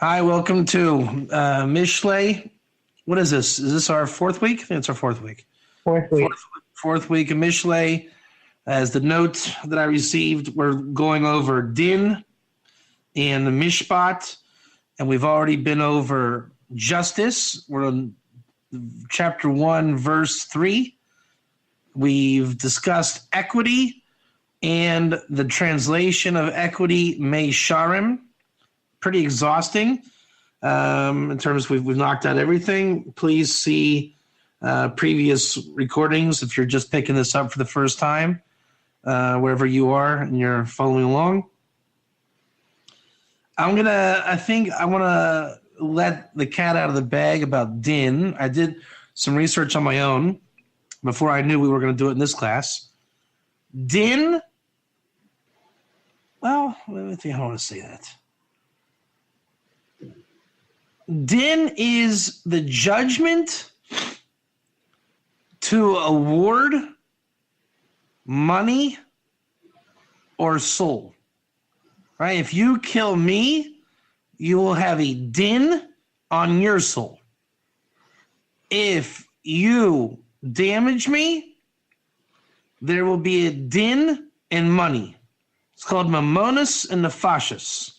Hi, welcome to Mishei. What is this? Is this our fourth week? I think it's our fourth week. Fourth week. Fourth week of Mishei. As the note that I received, we're going over Din and the Mishpat, and we've already been over justice. We're on chapter 1, verse 3. We've discussed equity and the translation of equity, Meisharim. Pretty exhausting in terms we've knocked out everything. Please see previous recordings if you're just picking this up for the first time, wherever you are and you're following along. I want to let the cat out of the bag about Din. I did some research on my own before I knew we were going to do it in this class. Din, well, let me think how I want to say that. Din is the judgment to award money or soul. Right? If you kill me, you will have a din on your soul. If you damage me, there will be a din in money. It's called mamonos and nefashos.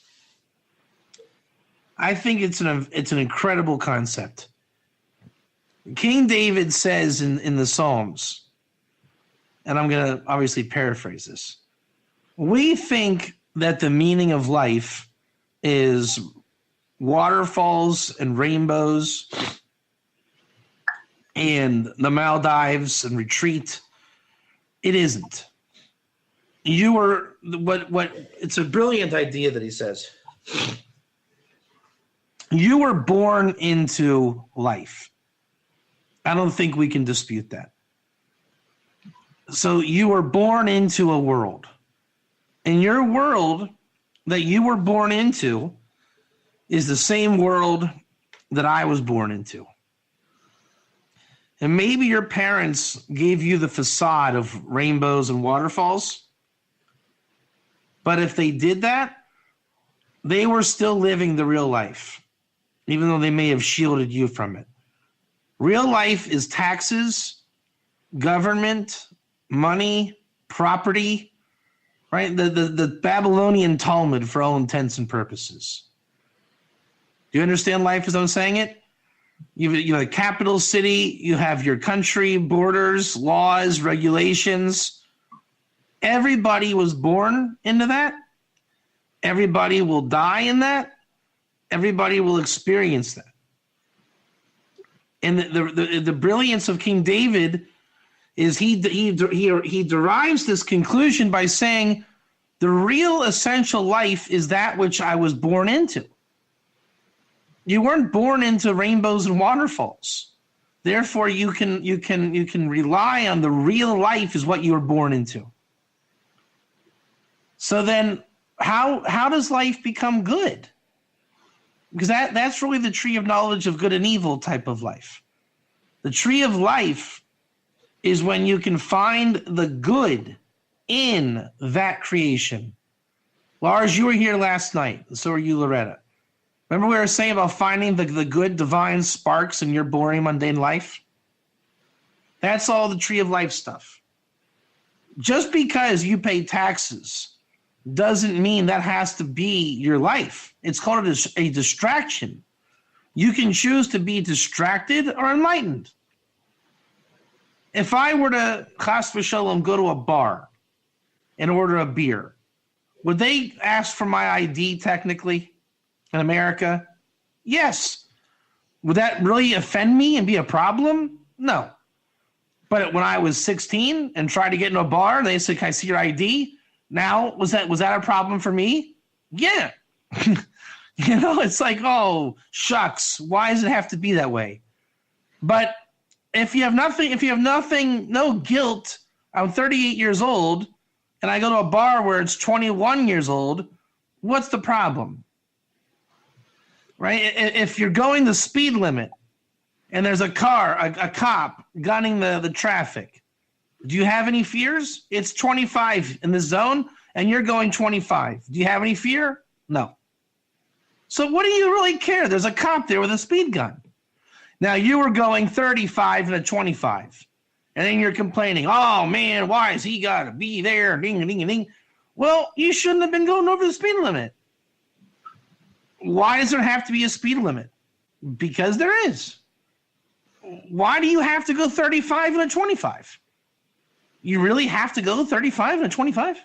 I think it's an incredible concept. King David says in the Psalms, and I'm going to obviously paraphrase this, we think that the meaning of life is waterfalls and rainbows and the Maldives and retreat. It isn't. It's a brilliant idea that he says. You were born into life. I don't think we can dispute that. So you were born into a world. And your world that you were born into is the same world that I was born into. And maybe your parents gave you the facade of rainbows and waterfalls. But if they did that, they were still living the real life, even though they may have shielded you from it. Real life is taxes, government, money, property, right? The Babylonian Talmud for all intents and purposes. Do you understand life as I'm saying it? You have a capital city, you have your country, borders, laws, regulations. Everybody was born into that. Everybody will die in that. Everybody will experience that. And the brilliance of King David is he derives this conclusion by saying the real essential life is that which I was born into. You weren't born into rainbows and waterfalls. Therefore, you can rely on the real life is what you were born into. So then how does life become good? Because that's really the tree of knowledge of good and evil type of life. The tree of life is when you can find the good in that creation. Lars, you were here last night. So were you, Loretta. Remember we were saying about finding the good divine sparks in your boring, mundane life? That's all the tree of life stuff. Just because you pay taxes doesn't mean that has to be your life. It's called a distraction. You can choose to be distracted or enlightened. If I were to, chas v'sholom, go to a bar and order a beer, would they ask for my ID technically in America? Yes. Would that really offend me and be a problem? No. But when I was 16 and tried to get in a bar, and they said, "Can I see your ID?" Now, was that a problem for me? Yeah. It's like, oh, shucks, why does it have to be that way? But if you have nothing, no guilt, I'm 38 years old, and I go to a bar where it's 21 years old, what's the problem? Right? If you're going the speed limit and there's a cop gunning the traffic, do you have any fears? It's 25 in the zone, and you're going 25. Do you have any fear? No. So what do you really care? There's a cop there with a speed gun. Now, you were going 35 and a 25. And then you're complaining, oh, man, why has he got to be there? Ding, ding, ding. Well, you shouldn't have been going over the speed limit. Why does there have to be a speed limit? Because there is. Why do you have to go 35 and a 25? You really have to go 35 and a 25?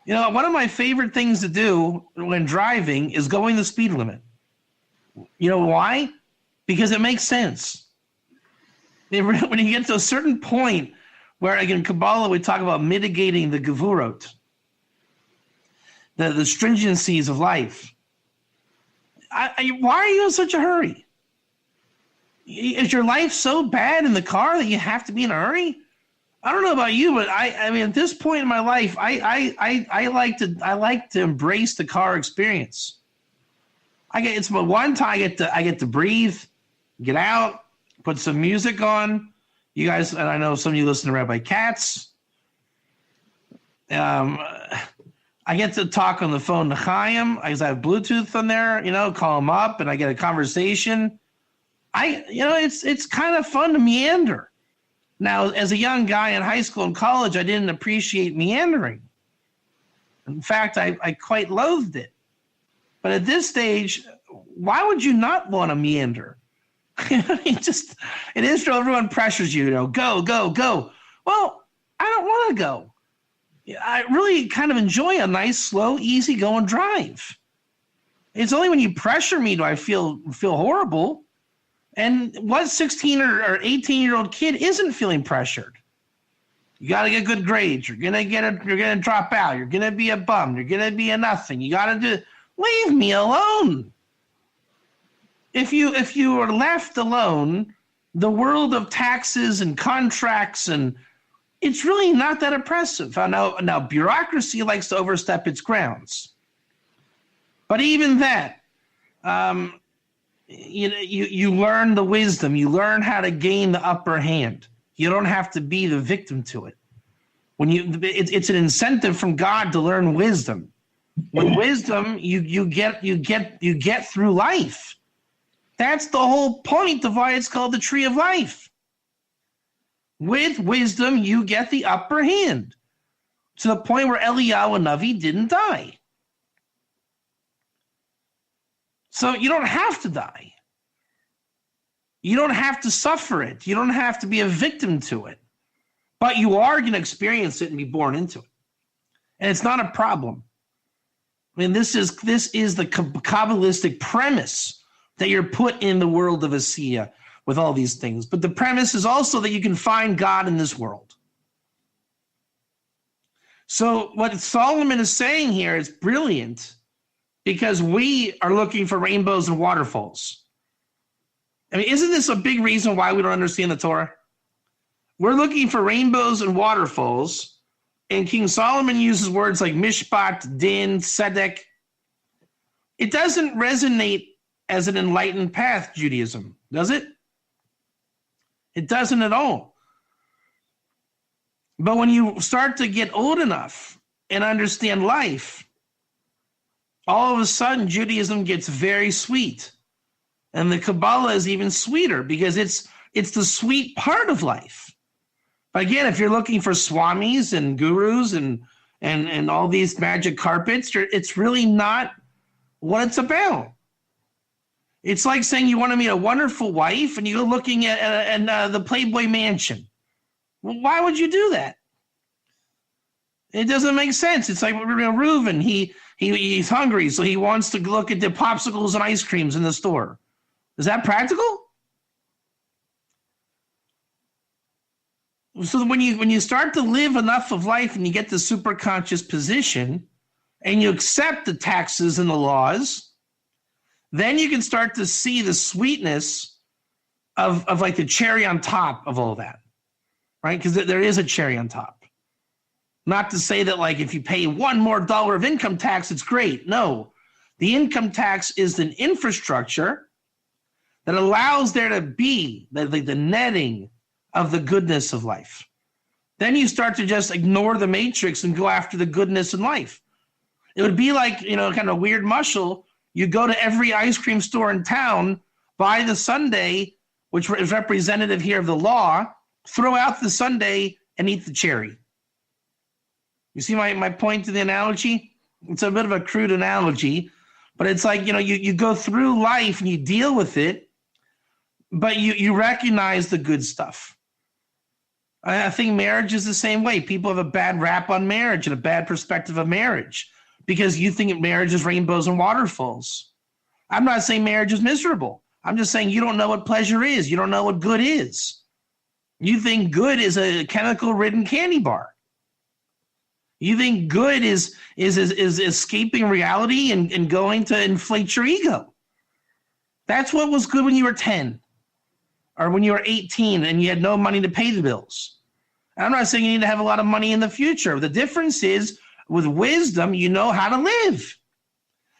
You know, one of my favorite things to do when driving is going the speed limit. You know why? Because it makes sense. When you get to a certain point where, again, in Kabbalah, we talk about mitigating the gevurot, the stringencies of life. Why are you in such a hurry? Is your life so bad in the car that you have to be in a hurry? I don't know about you, but I mean, at this point in my life, I like to embrace the car experience. It's my one time I get to breathe, get out, put some music on. You guys, and I know some of you listen to Rabbi Katz. I get to talk on the phone to Chaim because I have Bluetooth on there. Call him up and I get a conversation. It's kind of fun to meander. Now, as a young guy in high school and college, I didn't appreciate meandering. In fact, I quite loathed it. But at this stage, why would you not want to meander? In Israel, everyone pressures you, go, go, go. Well, I don't want to go. I really kind of enjoy a nice, slow, easy-going drive. It's only when you pressure me do I feel horrible. And what 16 or 18-year-old kid isn't feeling pressured? You got to get good grades. You're gonna drop out. You're gonna be a bum. You're gonna be a nothing. You got to do. Leave me alone. If you are left alone, the world of taxes and contracts and it's really not that oppressive. Now bureaucracy likes to overstep its grounds, but even that, you learn the wisdom. You learn how to gain the upper hand. You don't have to be the victim to it. It's an incentive from God to learn wisdom. With wisdom, you get through life. That's the whole point of why it's called the tree of life. With wisdom, you get the upper hand to the point where Eliyahu Navi didn't die. So you don't have to die. You don't have to suffer it. You don't have to be a victim to it. But you are going to experience it and be born into it. And it's not a problem. I mean, this is the Kabbalistic premise that you're put in the world of Asiya with all these things. But the premise is also that you can find God in this world. So what Solomon is saying here is brilliant because we are looking for rainbows and waterfalls. I mean, isn't this a big reason why we don't understand the Torah? We're looking for rainbows and waterfalls, and King Solomon uses words like mishpat, din, tzedek. It doesn't resonate as an enlightened path, Judaism, does it? It doesn't at all. But when you start to get old enough and understand life, all of a sudden Judaism gets very sweet. And the Kabbalah is even sweeter because it's the sweet part of life. But again, if you're looking for swamis and gurus and all these magic carpets, it's really not what it's about. It's like saying you want to meet a wonderful wife and you go looking at the Playboy Mansion. Well, why would you do that? It doesn't make sense. It's like Reuven. He's hungry, so he wants to look at the popsicles and ice creams in the store. Is that practical? So when you start to live enough of life and you get the superconscious position and you accept the taxes and the laws, then you can start to see the sweetness of like the cherry on top of all that, right? Because there is a cherry on top. Not to say that like if you pay $1 more of income tax, it's great. No, the income tax is an infrastructure that allows there to be the netting of the goodness of life. Then you start to just ignore the matrix and go after the goodness in life. It would be like, kind of weird mushel. You go to every ice cream store in town, buy the sundae, which is representative here of the law, throw out the sundae and eat the cherry. You see my point to the analogy? It's a bit of a crude analogy, but it's like, you go through life and you deal with it, but you recognize the good stuff. I think marriage is the same way. People have a bad rap on marriage and a bad perspective of marriage because you think marriage is rainbows and waterfalls. I'm not saying marriage is miserable. I'm just saying you don't know what pleasure is. You don't know what good is. You think good is a chemical-ridden candy bar. You think good is escaping reality and going to inflate your ego. That's what was good when you were 10 or when you were 18 and you had no money to pay the bills. And I'm not saying you need to have a lot of money in the future. The difference is with wisdom, you know how to live.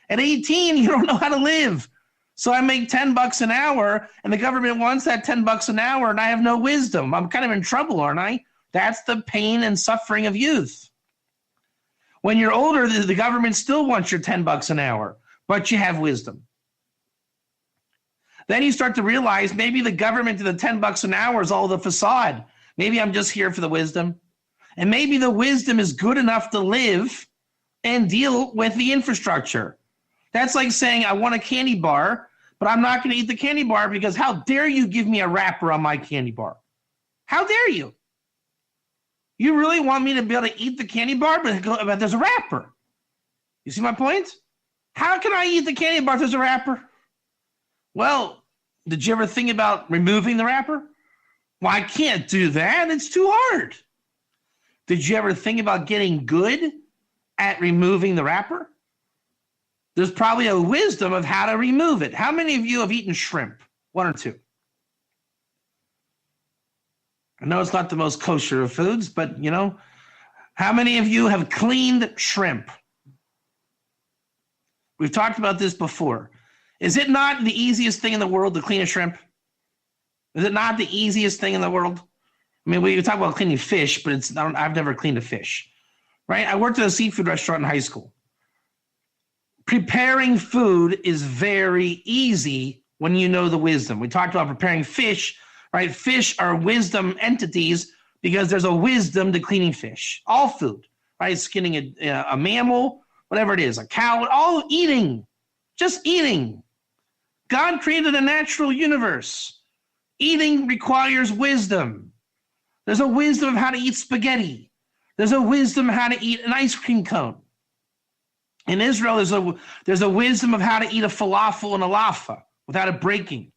At 18, you don't know how to live. So I make $10 an hour and the government wants that $10 an hour and I have no wisdom. I'm kind of in trouble, aren't I? That's the pain and suffering of youth. When you're older, the government still wants your $10 an hour, but you have wisdom. Then you start to realize maybe the government to the $10 an hour is all the facade. Maybe I'm just here for the wisdom. And maybe the wisdom is good enough to live and deal with the infrastructure. That's like saying I want a candy bar, but I'm not going to eat the candy bar because how dare you give me a wrapper on my candy bar? How dare you? You really want me to be able to eat the candy bar, but there's a wrapper. You see my point? How can I eat the candy bar if there's a wrapper? Well, did you ever think about removing the wrapper? Well, I can't do that. It's too hard. Did you ever think about getting good at removing the wrapper? There's probably a wisdom of how to remove it. How many of you have eaten shrimp? One or two? I know it's not the most kosher of foods, but how many of you have cleaned shrimp? We've talked about this before. Is it not the easiest thing in the world to clean a shrimp? Is it not the easiest thing in the world? I mean, we talk about cleaning fish, but I've never cleaned a fish, right? I worked at a seafood restaurant in high school. Preparing food is very easy when you know the wisdom. We talked about preparing fish, right? Fish are wisdom entities because there's a wisdom to cleaning fish. All food, right? Skinning a mammal, whatever it is, a cow, all eating, just eating. God created a natural universe. Eating requires wisdom. There's a wisdom of how to eat spaghetti. There's a wisdom of how to eat an ice cream cone. In Israel, there's a wisdom of how to eat a falafel and a laffa without it breaking.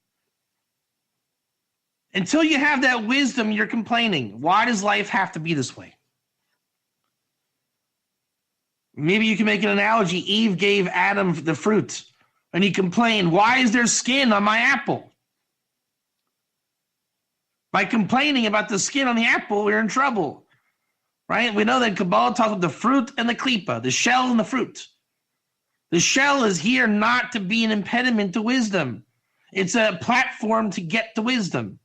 Until you have that wisdom, you're complaining. Why does life have to be this way? Maybe you can make an analogy. Eve gave Adam the fruit, and he complained, why is there skin on my apple? By complaining about the skin on the apple, we're in trouble, right? We know that Kabbalah talks about the fruit and the klipa, the shell and the fruit. The shell is here not to be an impediment to wisdom. It's a platform to get to wisdom.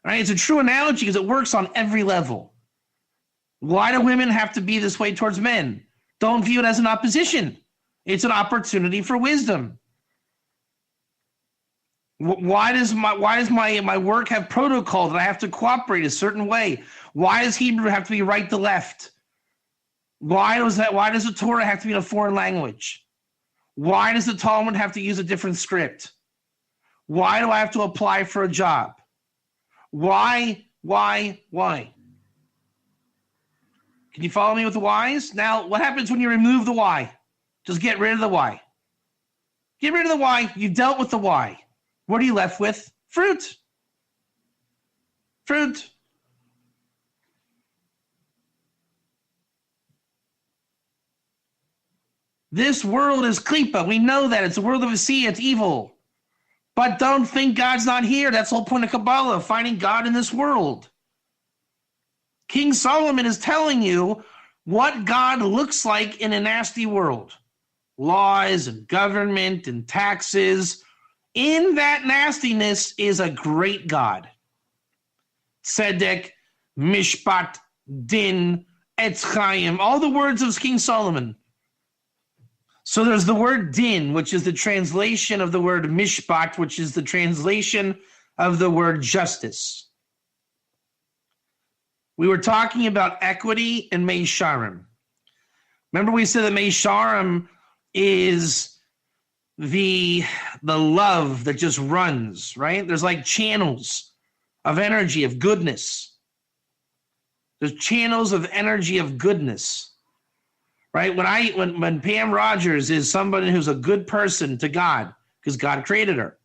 Right? It's a true analogy because it works on every level. Why do women have to be this way towards men? Don't view it as an opposition. It's an opportunity for wisdom. Why does my work have protocol that I have to cooperate a certain way? Why does Hebrew have to be right to left? Why does the Torah have to be in a foreign language? Why does the Talmud have to use a different script? Why do I have to apply for a job? Why? Can you follow me with the whys? Now, what happens when you remove the why? Just get rid of the why. Get rid of the why. You dealt with the why. What are you left with? Fruit. Fruit. This world is klipa. We know that. It's a world of a sea. It's evil. But don't think God's not here. That's the whole point of Kabbalah, finding God in this world. King Solomon is telling you what God looks like in a nasty world. Laws and government and taxes. In that nastiness is a great God. Tzedek, Mishpat, Din, Etz Chaim, all the words of King Solomon. So there's the word din, which is the translation of the word mishpat, which is the translation of the word justice. We were talking about equity and meisharim. Remember we said that meisharim is the love that just runs, right? There's like channels of energy, of goodness. There's channels of energy of goodness. Right? When Pam Rogers is somebody who's a good person to God, because God created her,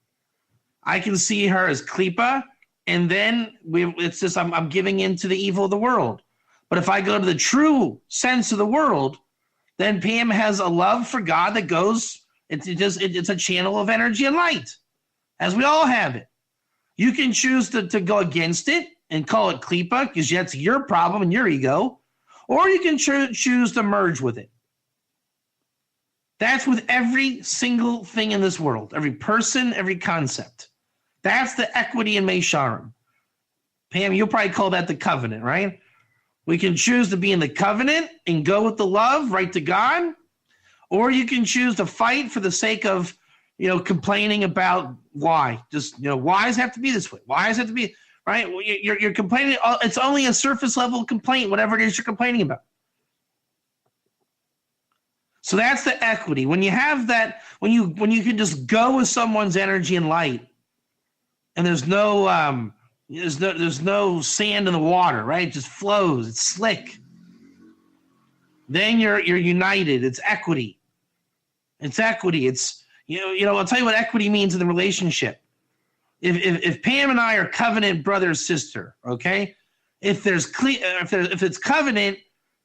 I can see her as klipa, and then it's just I'm giving in to the evil of the world. But if I go to the true sense of the world, then Pam has a love for God that goes. It's a channel of energy and light, as we all have it. You can choose to go against it and call it klipa, because that's your problem and your ego. Or you can choose to merge with it. That's with every single thing in this world, every person, every concept. That's the equity in meisharim. Pam, you'll probably call that the covenant, right? We can choose to be in the covenant and go with the love right to God, or you can choose to fight for the sake of, complaining about why. Just, why does it have to be this way? Why does it have to be... Right? You're complaining. It's only a surface level complaint, whatever it is you're complaining about. So that's the equity. When you have that, when you can just go with someone's energy and light, and there's no sand in the water, right? It just flows. It's slick. Then you're united. It's equity. It's equity. It's I'll tell you what equity means in the relationship. If Pam and I are covenant brother sister, okay? If it's covenant,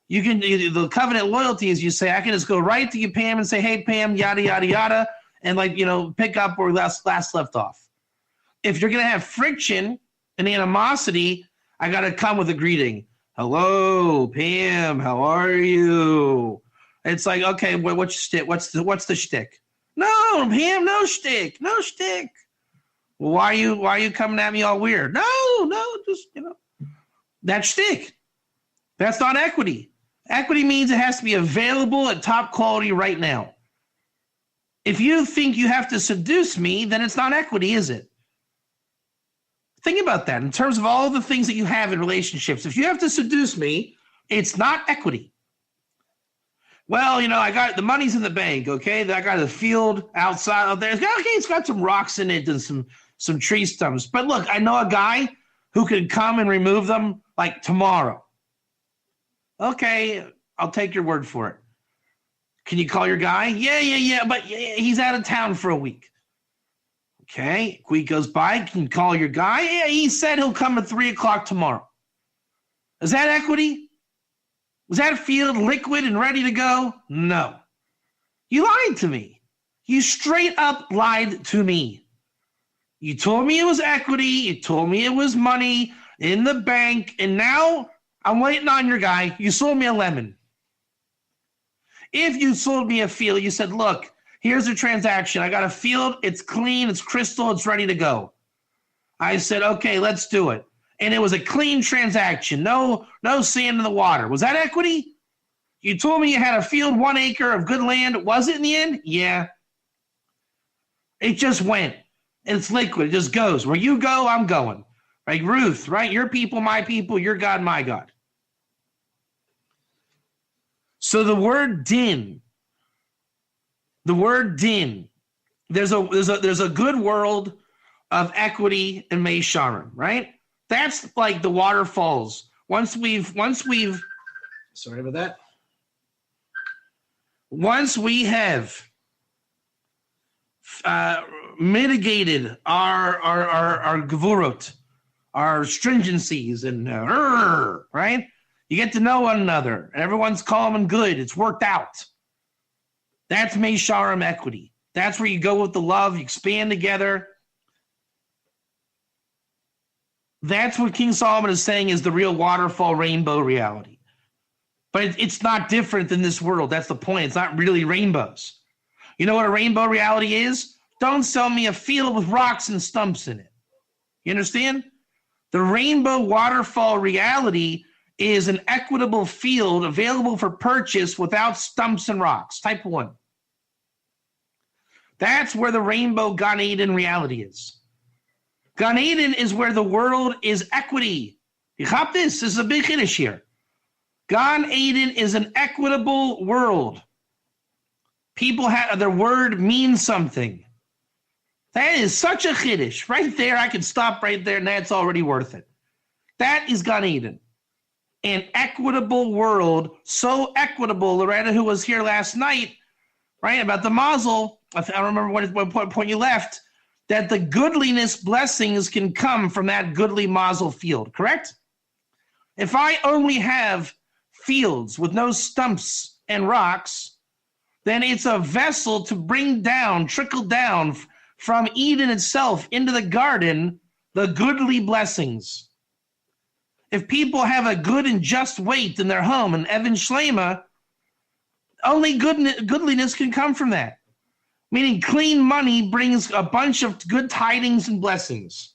the covenant loyalty is you say, I can just go right to you, Pam, and say, hey, Pam, yada, yada, yada, and pick up where last left off. If you're going to have friction and animosity, I got to come with a greeting. Hello, Pam, how are you? It's like, okay, what's the shtick? No, Pam, no shtick. Well, why are you coming at me all weird? No, just, that's shtick. That's not equity. Equity means it has to be available at top quality right now. If you think you have to seduce me, then it's not equity, is it? Think about that in terms of all the things that you have in relationships. If you have to seduce me, it's not equity. Well, I got the money's in the bank, okay? I got a field outside out there. Okay, it's got some rocks in it and some tree stumps. But look, I know a guy who can come and remove them like tomorrow. Okay, I'll take your word for it. Can you call your guy? Yeah, but he's out of town for a week. Okay, a week goes by, can you call your guy? Yeah, he said he'll come at 3:00 tomorrow. Is that equity? Was that field liquid and ready to go? No. You lied to me. You straight up lied to me. You told me it was equity. You told me it was money in the bank. And now I'm waiting on your guy. You sold me a lemon. If you sold me a field, you said, look, here's a transaction. I got a field. It's clean. It's crystal. It's ready to go. I said, okay, let's do it. And it was a clean transaction. No sand in the water. Was that equity? You told me you had a field, 1 acre of good land. Was it in the end? Yeah. It just went. It's liquid. It just goes. Where you go, I'm going. Like Ruth, right? Your people, my people, your God, my God. So the word din, there's a good world of equity and meisharim, right? That's like the waterfalls. Once we've sorry about that. Once we have mitigated our gevurot, our stringencies, and right? You get to know one another. Everyone's calm and good. It's worked out. That's meisharim equity. That's where you go with the love. You expand together. That's what King Solomon is saying is the real waterfall rainbow reality. But it's not different than this world. That's the point. It's not really rainbows. You know what a rainbow reality is? Don't sell me a field with rocks and stumps in it. You understand? The rainbow waterfall reality is an equitable field available for purchase without stumps and rocks. Type 1. That's where the rainbow Gan Eden reality is. Gan Eden is where the world is equity. You got this? This is a big chiddush here. Gan Eden is an equitable world. People have their word means something. That is such a chiddush. Right there, I could stop right there, and that's already worth it. That is Gan Eden. An equitable world, so equitable. Loretta, who was here last night, right, about the mazel, I don't remember what point you left, that the goodliness blessings can come from that goodly mazel field, correct? If I only have fields with no stumps and rocks, then it's a vessel to bring down, trickle down from Eden itself into the garden, the goodly blessings. If people have a good and just weight in their home, and Evan Shlema, only goodliness can come from that. Meaning clean money brings a bunch of good tidings and blessings.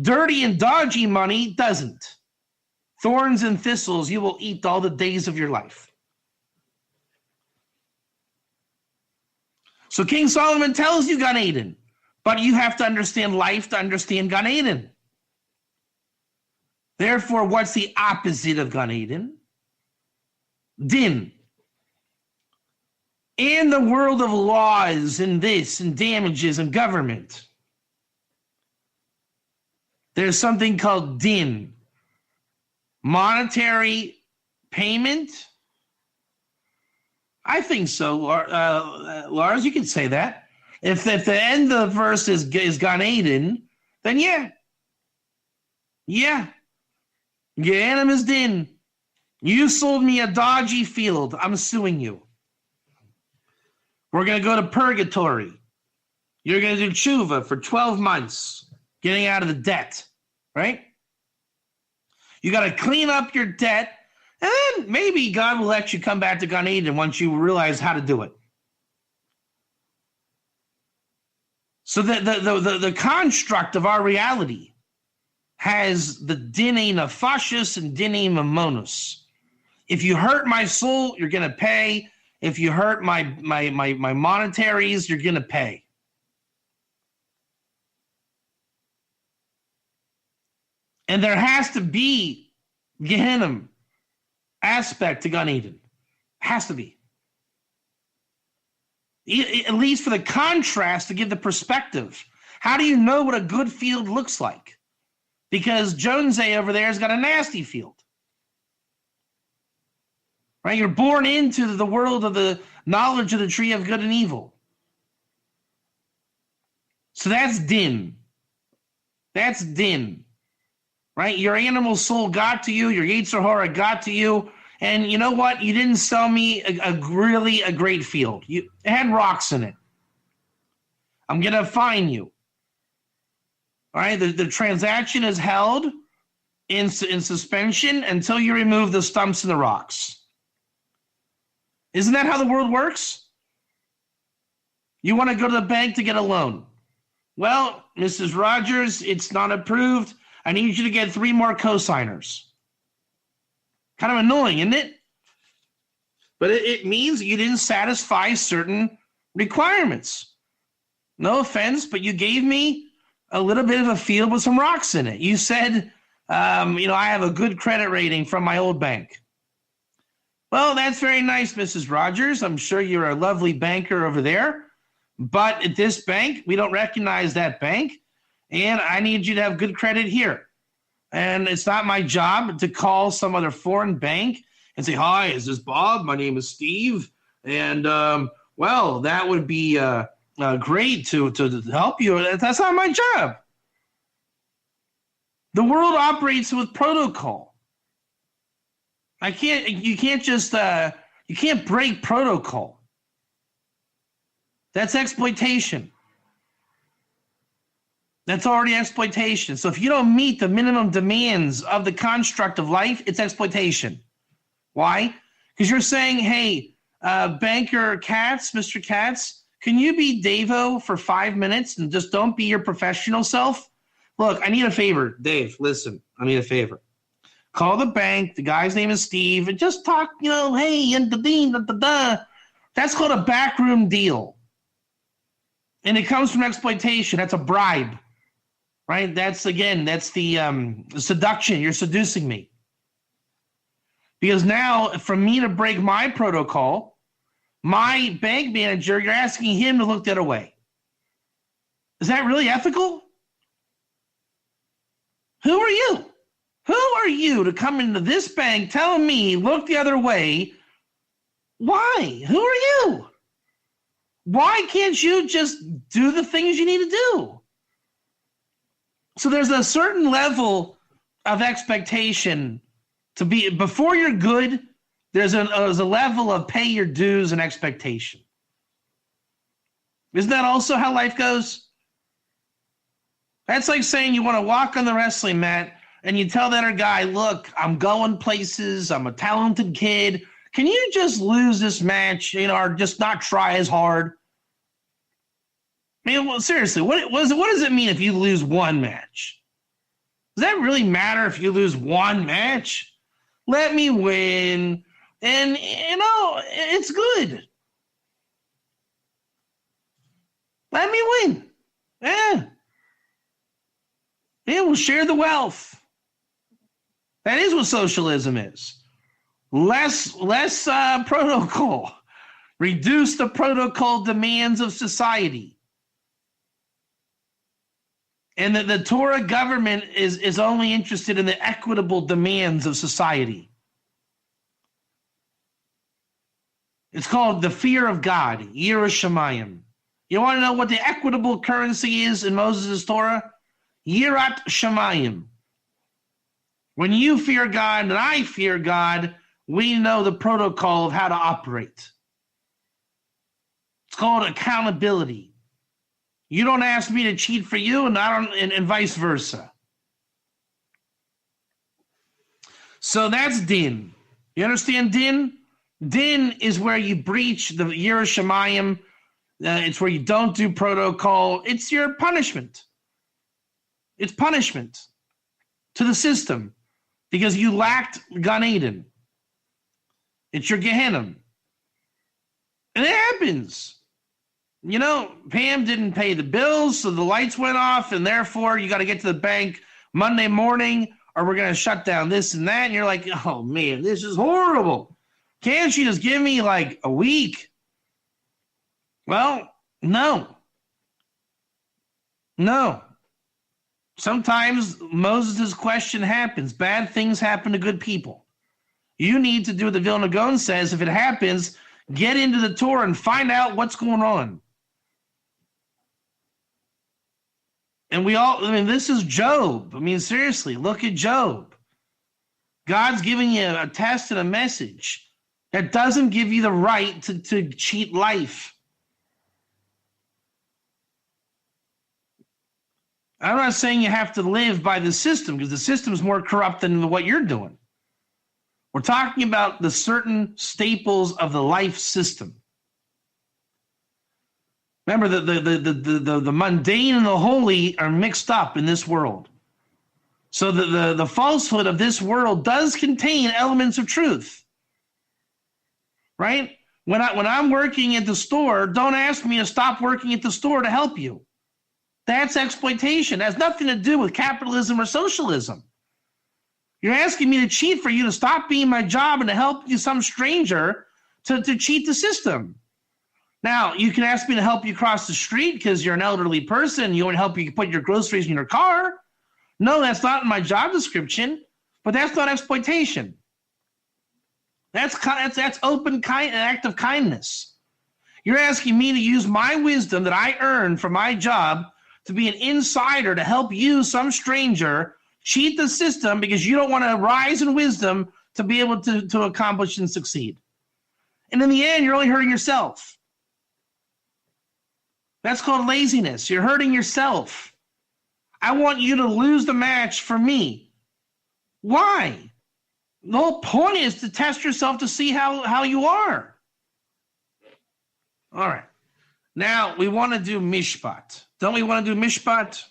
Dirty and dodgy money doesn't. Thorns and thistles you will eat all the days of your life. So King Solomon tells you Gan Eden, but you have to understand life to understand Gan Eden. Therefore, what's the opposite of Gan Eden? Din. In the world of laws and this and damages and government, there's something called din. Monetary payment? I think so, Lars, you can say that. If the end of the verse is Gan Eden, then yeah. Yeah. Gehenna is din. You sold me a dodgy field. I'm suing you. We're going to go to purgatory. You're going to do tshuva for 12 months, getting out of the debt, right? You got to clean up your debt, and then maybe God will let you come back to Gan Eden once you realize how to do it. So the construct of our reality has the dinei nefashis and dinei mamonos. If you hurt my soul, you're going to pay. If you hurt my monetaries, you're going to pay. And there has to be Gehenna aspect to Gan Eden. Has to be. At least for the contrast, to give the perspective. How do you know what a good field looks like? Because Jonesay over there has got a nasty field. Right? You're born into the world of the knowledge of the tree of good and evil. So that's din. That's din. Right? Your animal soul got to you. Your Yetzer Hara got to you. And you know what? You didn't sell me a great field. It had rocks in it. I'm going to fine you. All right? The transaction is held in suspension until you remove the stumps and the rocks. Isn't that how the world works? You want to go to the bank to get a loan. Well, Mrs. Rogers, it's not approved. I need you to get 3 more cosigners. Kind of annoying, isn't it? But it means you didn't satisfy certain requirements. No offense, but you gave me a little bit of a field with some rocks in it. You said, I have a good credit rating from my old bank. Well, that's very nice, Mrs. Rogers. I'm sure you're a lovely banker over there. But at this bank, we don't recognize that bank. And I need you to have good credit here. And it's not my job to call some other foreign bank and say, hi, is this Bob? My name is Steve. And, that would be great to help you. That's not my job. The world operates with protocol. You can't break protocol. That's exploitation. That's already exploitation. So if you don't meet the minimum demands of the construct of life, it's exploitation. Why? Because you're saying, hey, Banker Katz, Mr. Katz, can you be Davo for 5 minutes and just don't be your professional self? Look, I need a favor. Dave, listen, I need a favor. Call the bank. The guy's name is Steve. And just talk, hey, and da-da-da. That's called a backroom deal. And it comes from exploitation. That's a bribe, right? That's the seduction. You're seducing me. Because now, for me to break my protocol, my bank manager, you're asking him to look the other way. Is that really ethical? Who are you? Who are you to come into this bank telling me look the other way? Why? Who are you? Why can't you just do the things you need to do? So there's a certain level of expectation to be, before you're good, there's a level of pay your dues and expectation. Isn't that also how life goes? That's like saying you want to walk on the wrestling mat and you tell that other guy, look, I'm going places, I'm a talented kid. Can you just lose this match, or just not try as hard? I mean, well, seriously, what does it mean if you lose one match? Does that really matter if you lose one match? Let me win, and, it's good. Let me win. Yeah, we'll share the wealth. That is what socialism is. Less protocol. Reduce the protocol demands of society. And the Torah government is only interested in the equitable demands of society. It's called the fear of God, Youre Shamayim. You want to know what the equitable currency is in Moses' Torah? Yirat Shamayim. When you fear God and I fear God, we know the protocol of how to operate. It's called accountability. You don't ask me to cheat for you, and I don't, and vice versa. So that's din. You understand din? Din is where you breach the Youre Shamayim. It's where you don't do protocol. It's your punishment. It's punishment to the system because you lacked Gan Eden. It's your Gehenna. And it happens. Pam didn't pay the bills, so the lights went off, and therefore you got to get to the bank Monday morning, or we're going to shut down this and that. And you're like, oh, man, this is horrible. Can't you just give me like a week? Well, no. Sometimes Moses' question happens. Bad things happen to good people. You need to do what the Vilna Gaon says. If it happens, get into the Torah and find out what's going on. And this is Job. Seriously, look at Job. God's giving you a test and a message that doesn't give you the right to cheat life. I'm not saying you have to live by the system because the system is more corrupt than what you're doing. We're talking about the certain staples of the life system. Remember, the mundane and the holy are mixed up in this world. So the falsehood of this world does contain elements of truth. Right? When I'm working at the store, don't ask me to stop working at the store to help you. That's exploitation. It has nothing to do with capitalism or socialism. You're asking me to cheat for you to stop being my job and to help you, some stranger, to cheat the system. Now, you can ask me to help you cross the street because you're an elderly person. You want to help you put your groceries in your car. No, that's not in my job description, but that's not exploitation. That's open an act of kindness. You're asking me to use my wisdom that I earned from my job to be an insider to help you, some stranger, cheat the system because you don't want to rise in wisdom to be able to accomplish and succeed. And in the end, you're only hurting yourself. That's called laziness. You're hurting yourself. I want you to lose the match for me. Why? The whole point is to test yourself to see how you are. All right. Now, we want to do mishpat. Don't we want to do mishpat?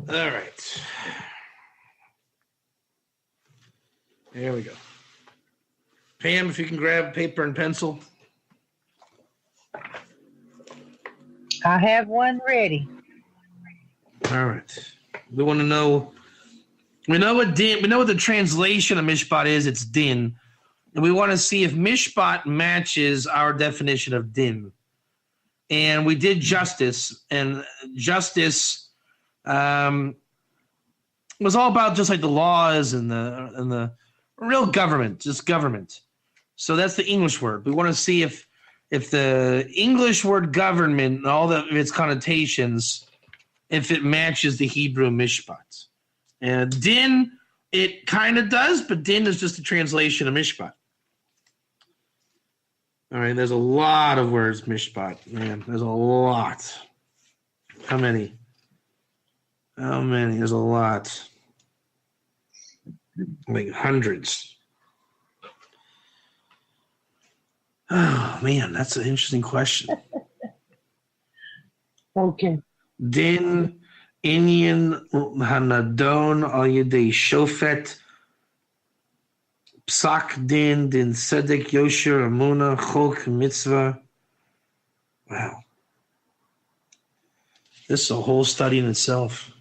All right. There we go. Pam, if you can grab paper and pencil. I have one ready. All right. We want to know. We know what din. We know what the translation of mishpat is. It's din, and we want to see if mishpat matches our definition of din. And we did justice, and justice was all about just like the laws and the real government, just government. So that's the English word. We want to see if the English word government and all of its connotations, if it matches the Hebrew mishpat. And din, it kind of does, but din is just a translation of mishpat. All right, there's a lot of words, mishpat. Man, there's a lot. How many? There's a lot. Like hundreds. Oh, man, that's an interesting question. Okay. Din, Inyan, Hanadon, al yedei Shofet, Psak din, din Sedek, Yosher, Amuna, Chok, Mitzvah. Wow. This is a whole study in itself.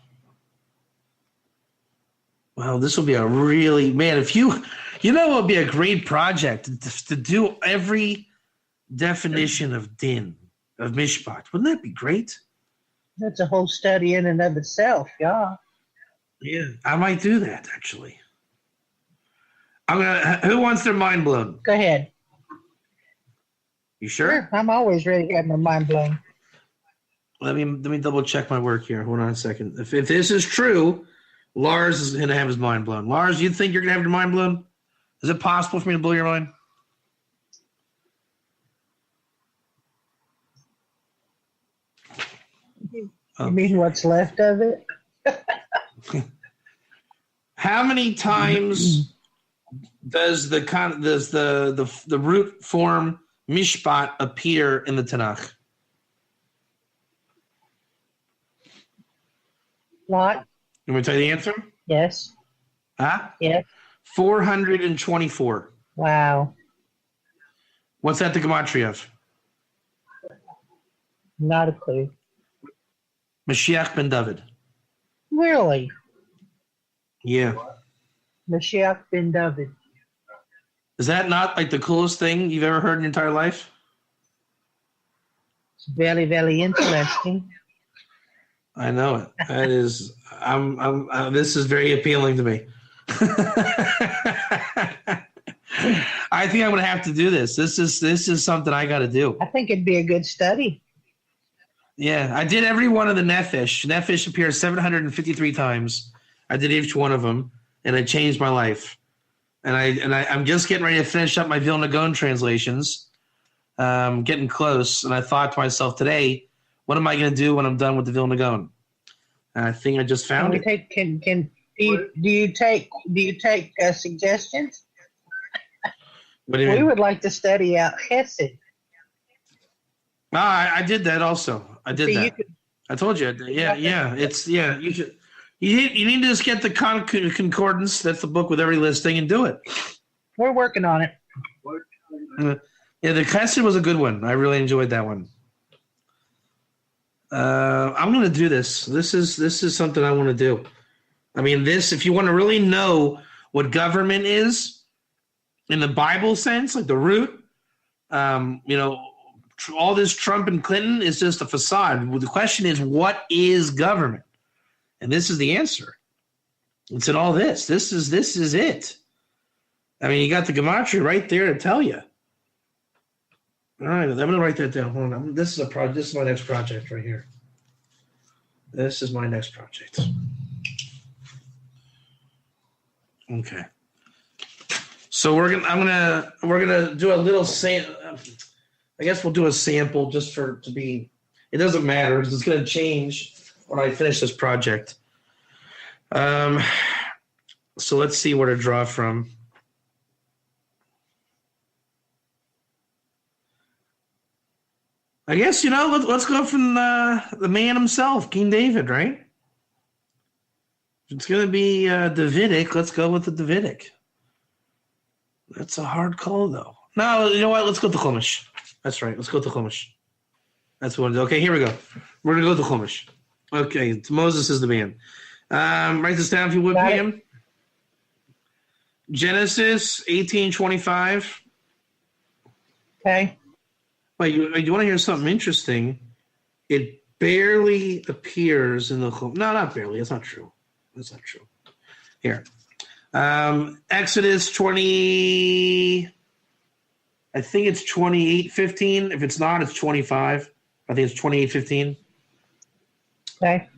Wow, this will be a really, man, if you know, it would be a great project to do every definition of din, of mishpat. Wouldn't that be great? That's a whole study in and of itself, yeah. Yeah, I might do that, actually. Who wants their mind blown? Go ahead. You sure? I'm always ready to have my mind blown. Let me double check my work here. Hold on a second. If this is true, Lars is going to have his mind blown. Lars, you think you're going to have your mind blown? Is it possible for me to blow your mind? You mean what's left of it? How many times does the root form mishpat appear in the Tanakh? Lot. You want me to tell you the answer? Yes. Huh? Yes. 424. Wow. What's that the gematria of? Not a clue. Mashiach ben David. Really? Yeah. Mashiach ben David. Is that not like the coolest thing you've ever heard in your entire life? It's very, very interesting. I know it. That is. This is very appealing to me. I think I'm going to have to do this. This is something I got to do. I think it'd be a good study. Yeah, I did every one of the Nefesh. Nefesh appears 753 times. I did each one of them, and it changed my life. And I'm just getting ready to finish up my Vilna Gaon translations. Getting close, and I thought to myself today, what am I going to do when I'm done with the Vilna Gaon? And I think I just found it. Do you take suggestions? What do you mean? We would like to study out Chesed. No, I did that also. I did that. I told you. Yeah. It's You should. You need to just get the concordance. That's the book with every listing, and do it. We're working on it. Yeah, the Chesed was a good one. I really enjoyed that one. I'm going to do this. This is something I want to do. I mean, if you want to really know what government is in the Bible sense, like the root, all this Trump and Clinton is just a facade. The question is, what is government? And this is the answer. It's in all this. This is it. I mean, you got the gematria right there to tell you. All right, I'm going to write that down. Hold on. This is This is my next project right here. This is my next project. Okay. So we're gonna do a little I guess we'll do a sample just to be. It doesn't matter because it's gonna change when I finish this project. So let's see where to draw from. I guess let's go from the man himself, King David, right? It's going to be Davidic. Let's go with the Davidic. That's a hard call, though. No, you know what? Let's go with the Chumash. That's right. Let's go with the Chumash. That's what. Okay, here we go. We're going to go with the Chumash. Okay, Moses is the man. Write this down if you would, Pam. Genesis 18:25. Okay. Wait, you want to hear something interesting? It barely appears in the Chumash. No, not barely. That's not true. That's not true. Here. Exodus 20, I think it's 28:15. If it's not, it's 25. I think it's 28:15. Okay.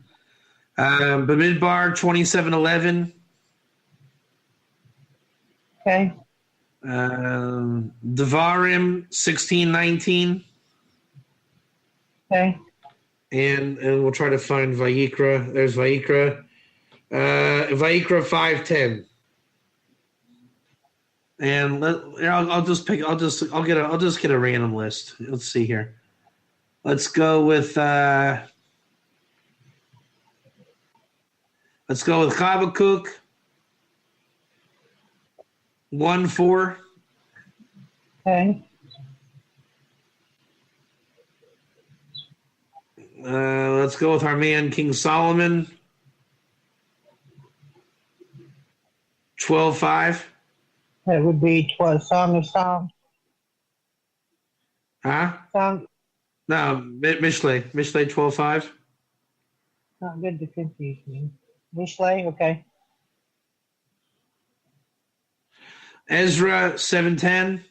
Bamidbar 27:11. Okay. Devarim 16:19. Okay. And we'll try to find Vayikra. There's Vayikra. Vayikra 5:10. And I'll just get a random list. Let's see here. Let's go with Habakkuk 1:4. Okay. Let's go with our man King Solomon 12:5. That would be Song of Songs. Huh? Song. No, Mishlei 12:5. Not good to confuse me. Mishei, okay. Ezra 7:10.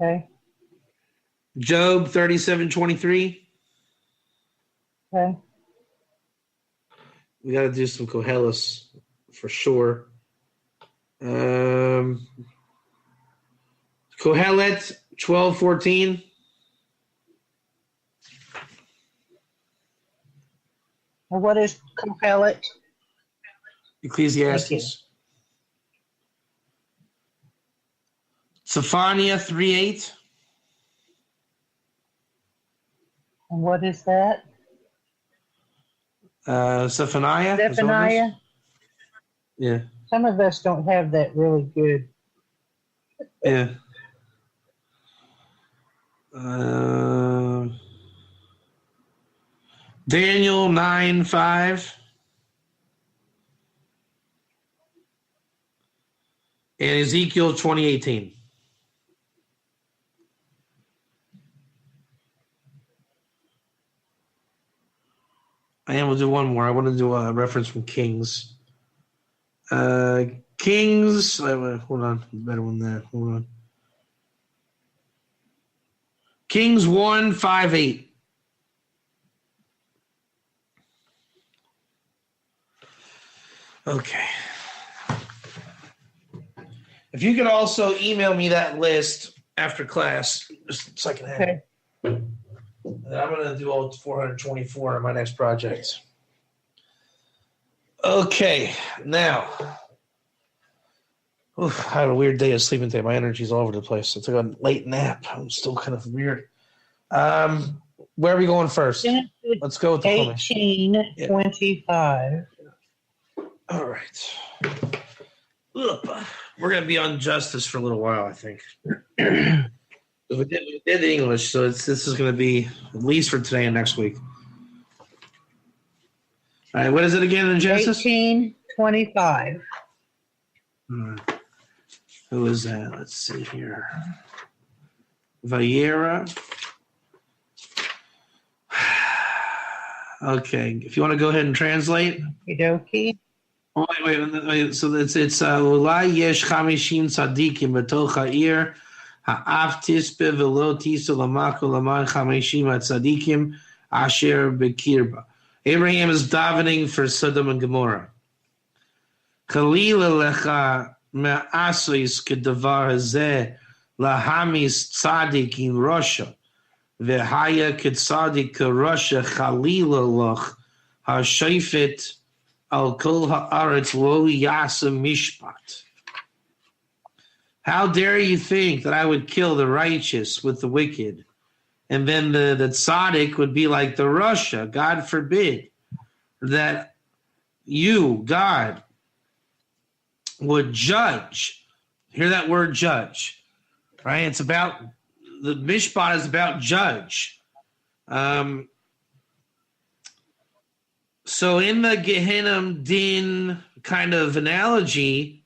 Okay. Job 37:23. Okay. We got to do some Koheles for sure. Kohelet 12:14. And what is Kohelet? Ecclesiastes. Zephaniah 3:8. And what is that? Zephaniah. Zephaniah? Yeah. Some of us don't have that really good. Yeah. Daniel 9:5. And Ezekiel 20:18. And we'll do one more. I want to do a reference from Kings. Kings. Hold on. Better one there. Hold on. Kings 1:5-8. Okay. If you could also email me that list after class, just so I can have it. Okay. And I'm going to do all 424 on my next project. Okay, now. Oof, I had a weird day of sleeping today. My energy's all over the place. I took a late nap. I'm still kind of weird. Where are we going first? Let's go with the 18:25. All right. We're going to be on justice for a little while, I think. We did the English, so this is going to be at least for today and next week. All right, what is it again in Genesis? 18:25. Who is that? Let's see here. Valera. Okay, if you want to go ahead and translate. Okie. Oh, wait. So it's Ulai yesh chamishim tzadikim b'toch ha'ir ha'af tispe v'lo tisu lamako laman chamishim tzadikim asher b'kirba. Abraham is davening for Sodom and Gomorrah. Chalila lecha me'asois kedavar hazeh lahamis tzadik in Russia v'haya ketzadik Russia chalila loch ha'shayfet al kol ha'aretz lo yasa mishpat. How dare you think that I would kill the righteous with the wicked, and then the tzaddik would be like the Russia? God forbid that you, God, would judge. Hear that word judge, right? It's about, the mishpat is about judge. So in the Gehenna Din kind of analogy,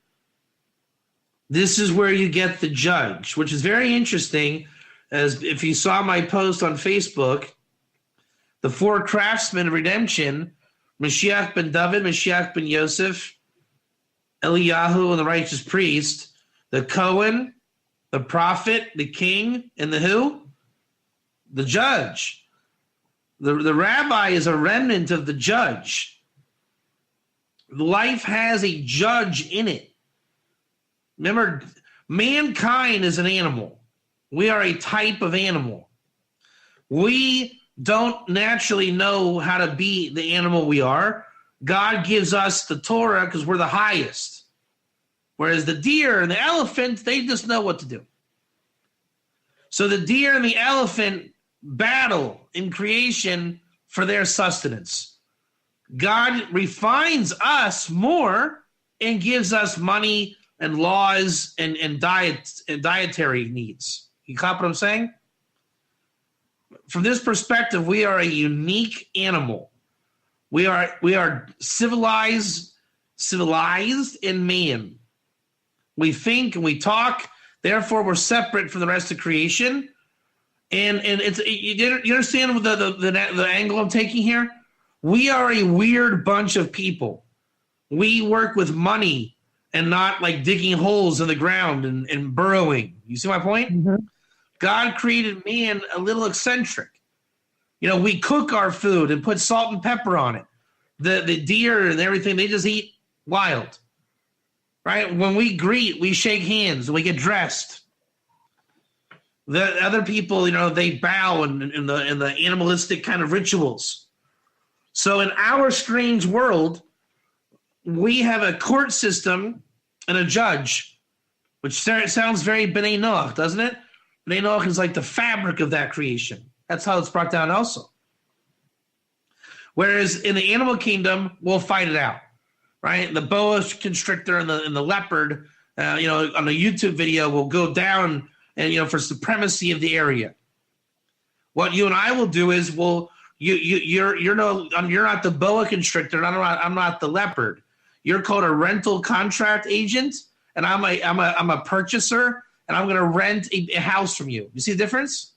this is where you get the judge, which is very interesting. As if you saw my post on Facebook, the four craftsmen of redemption, Mashiach ben David, Mashiach ben Yosef, Eliyahu, and the righteous priest, the Cohen, the prophet, the king, and the who? The judge. The rabbi is a remnant of the judge. Life has a judge in it. Remember, mankind is an animal. We are a type of animal. We don't naturally know how to be the animal we are. God gives us the Torah because we're the highest. Whereas the deer and the elephant, they just know what to do. So the deer and the elephant battle in creation for their sustenance. God refines us more and gives us money and laws and dietary needs. You caught what I'm saying? From this perspective, we are a unique animal. We are civilized in man. We think and we talk, therefore we're separate from the rest of creation. And it's you understand the angle I'm taking here? We are a weird bunch of people. We work with money and not like digging holes in the ground and burrowing. You see my point? Mm-hmm. God created man a little eccentric. You know, we cook our food and put salt and pepper on it. The deer and everything, they just eat wild. Right? When we greet, we shake hands and we get dressed. The other people, you know, they bow in the animalistic kind of rituals. So in our strange world, we have a court system and a judge, which sounds very B'nai Noach, doesn't it? B'nai Noach is like the fabric of that creation. That's how it's brought down also. Whereas in the animal kingdom, we'll fight it out, right? The boa constrictor and the leopard, you know, on a YouTube video will go down and, you know, for supremacy of the area. What you and I will do is you're not the boa constrictor, and I'm not the leopard. You're called a rental contract agent, and I'm a purchaser, and I'm going to rent a house from you. You see the difference?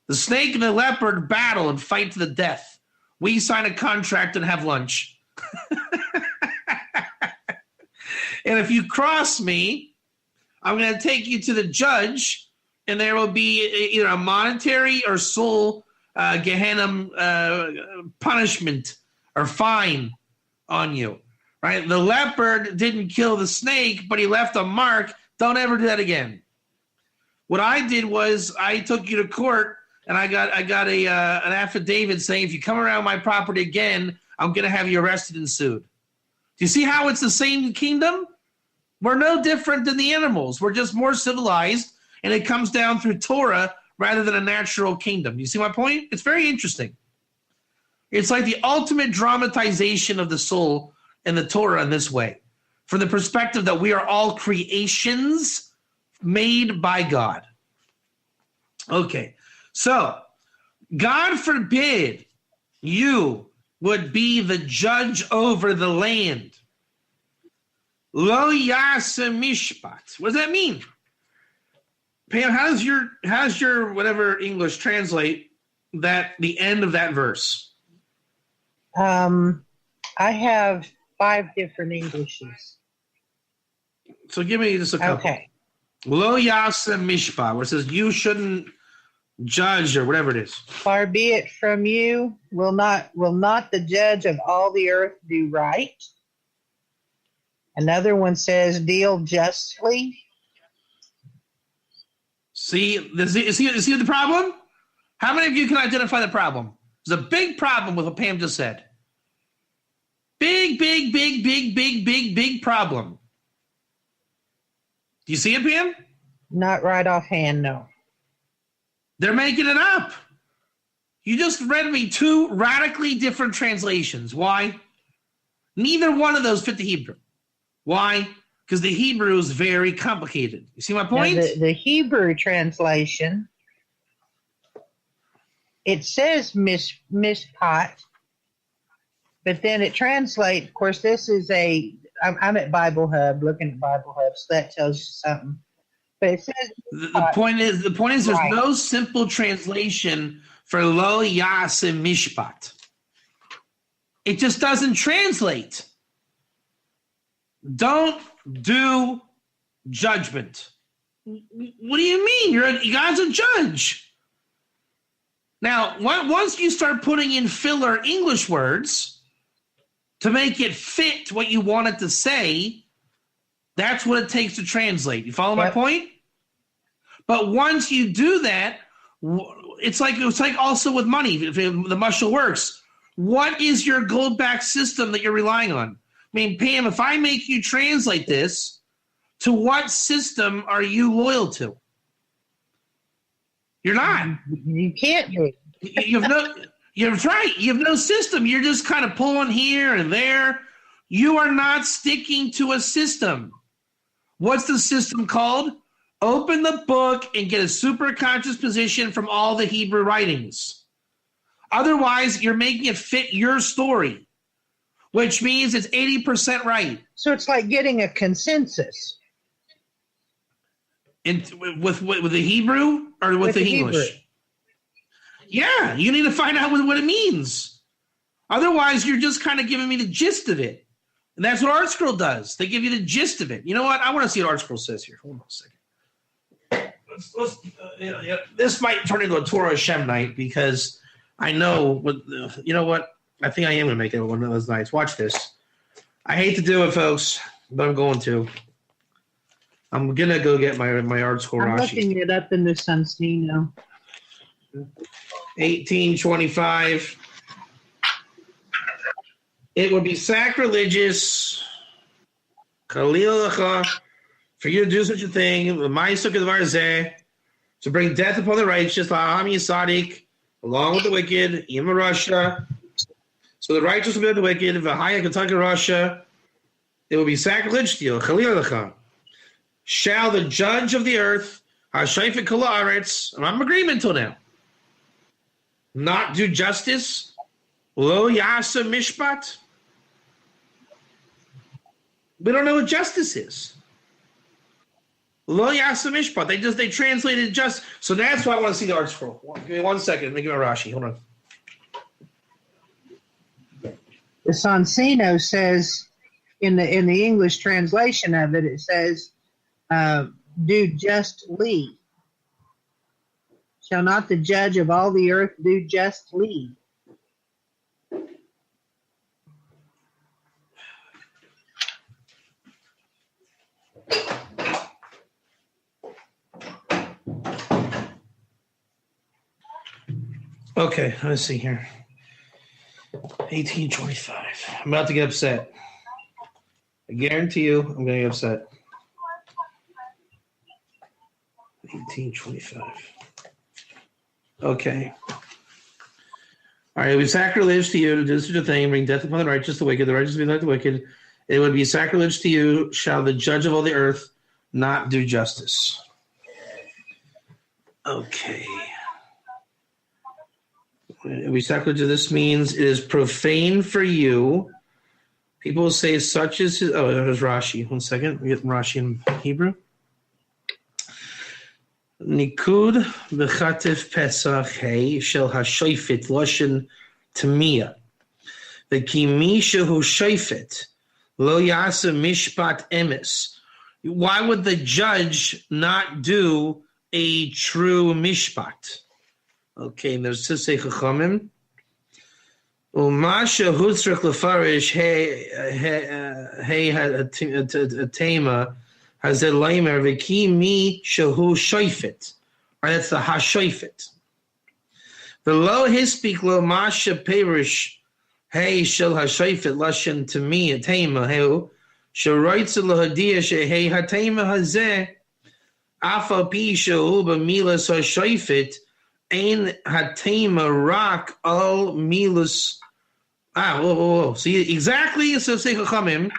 The snake and the leopard battle and fight to the death. We sign a contract and have lunch. And if you cross me, I'm going to take you to the judge, and there will be either a monetary or soul Gehenna punishment or fine on you. Right? The leopard didn't kill the snake, but he left a mark. Don't ever do that again. What I did was I took you to court, and I got an affidavit saying if you come around my property again, I'm going to have you arrested and sued. Do you see how it's the same kingdom? We're no different than the animals. We're just more civilized, and it comes down through Torah rather than a natural kingdom. You see my point? It's very interesting. It's like the ultimate dramatization of the soul and the Torah in this way, from the perspective that we are all creations made by God. Okay, so God forbid you would be the judge over the land. Lo yasa mishpat. What does that mean? Pam, how does your whatever English translate that the end of that verse? I have 5 different Englishes. So give me just a couple. Okay. Lo yasa mishpat, where it says you shouldn't judge or whatever it is. Far be it from you, will not the judge of all the earth do right? Another one says, deal justly. See the problem? How many of you can identify the problem? There's a big problem with what Pam just said. Big problem. Do you see it, Pam? Not right offhand, no. They're making it up. You just read me 2 radically different translations. Why? Neither one of those fit the Hebrew. Why? Because the Hebrew is very complicated. You see my point? Now, the Hebrew translation, it says mishpat, but then it translates. Of course, this is I'm at Bible Hub, looking at Bible Hub, so that tells you something. But it says the point is there's no simple translation for lo yaseh mishpat. It just doesn't translate. Don't do judgment. What do you mean? You guys a judge. Now, once you start putting in filler English words to make it fit what you want it to say, that's what it takes to translate. You follow my point? But once you do that, it's like also with money. If the muscle works, what is your gold-backed system that you're relying on? I mean, Pam, if I make you translate this, to what system are you loyal to? You're not. You can't be. You're right. You have no system. You're just kind of pulling here and there. You are not sticking to a system. What's the system called? Open the book and get a super conscious position from all the Hebrew writings. Otherwise, you're making it fit your story, which means it's 80% right. So it's like getting a consensus. With the Hebrew or with the English? Hebrew. Yeah, you need to find out what it means. Otherwise, you're just kind of giving me the gist of it. And that's what ArtScroll does. They give you the gist of it. You know what? I want to see what ArtScroll says here. Hold on a second. This might turn into a Torah Hashem night because I know you know what? I think I am going to make it one of those nights. Watch this. I hate to do it, folks, but I'm going to. I'm going to go get my ArtScroll Rashi. I'm looking it up in the Sunsino. 1825. It would be sacrilegious, Khalil for you to do such a thing, to bring death upon the righteous, along with the wicked, Yima Russia. So the righteous will be the wicked, Vahaya Kentucky Russia. It will be sacrilege to you, Khalil. Shall the judge of the earth, Hashayfet Kol Haaretz, and I'm in agreement till now, not do justice? Lo Yasa Mishpat? We don't know what justice is. Lo Yasa Mishpat. They translated just. So that's why I want to see the ArtScroll. Give me 1 second. Let me get my Rashi. Hold on. The Sunsino says in the English translation of it, it says, do justly. Shall not the judge of all the earth do justly? Okay, let's see here. 1825. I'm about to get upset. I guarantee you I'm going to get upset. 1825. Okay. All right, it would be sacrilege to you to do such a thing, bring death upon the righteous, the wicked, the righteous be like the wicked. It would be sacrilege to you, shall the judge of all the earth not do justice. Okay. It would be sacrilege. This means it is profane for you. People will say such as his, there's Rashi. 1 second. We get Rashi in Hebrew. Nikud v'chatif Pesach hey shel hashoifet loshen tamia v'ki mi shehu shoifet lo yasa mishpat emes. Why would the judge not do a true mishpat? Okay, there's Sisei Chachamim. Umasha hutzrich lefarish hey Tama hazeh leimer v'ki mi shehu shoifet. Right, that's the hashoifet. V'lo hispik lo masha perish hey shel hashoifet lashen tami Tama heu sheroitz lohadia shehei hatema hazeh afa pi shehu b'milas hashoifet ein hatema rak al milus Whoa. See, exactly. So say Chachamim.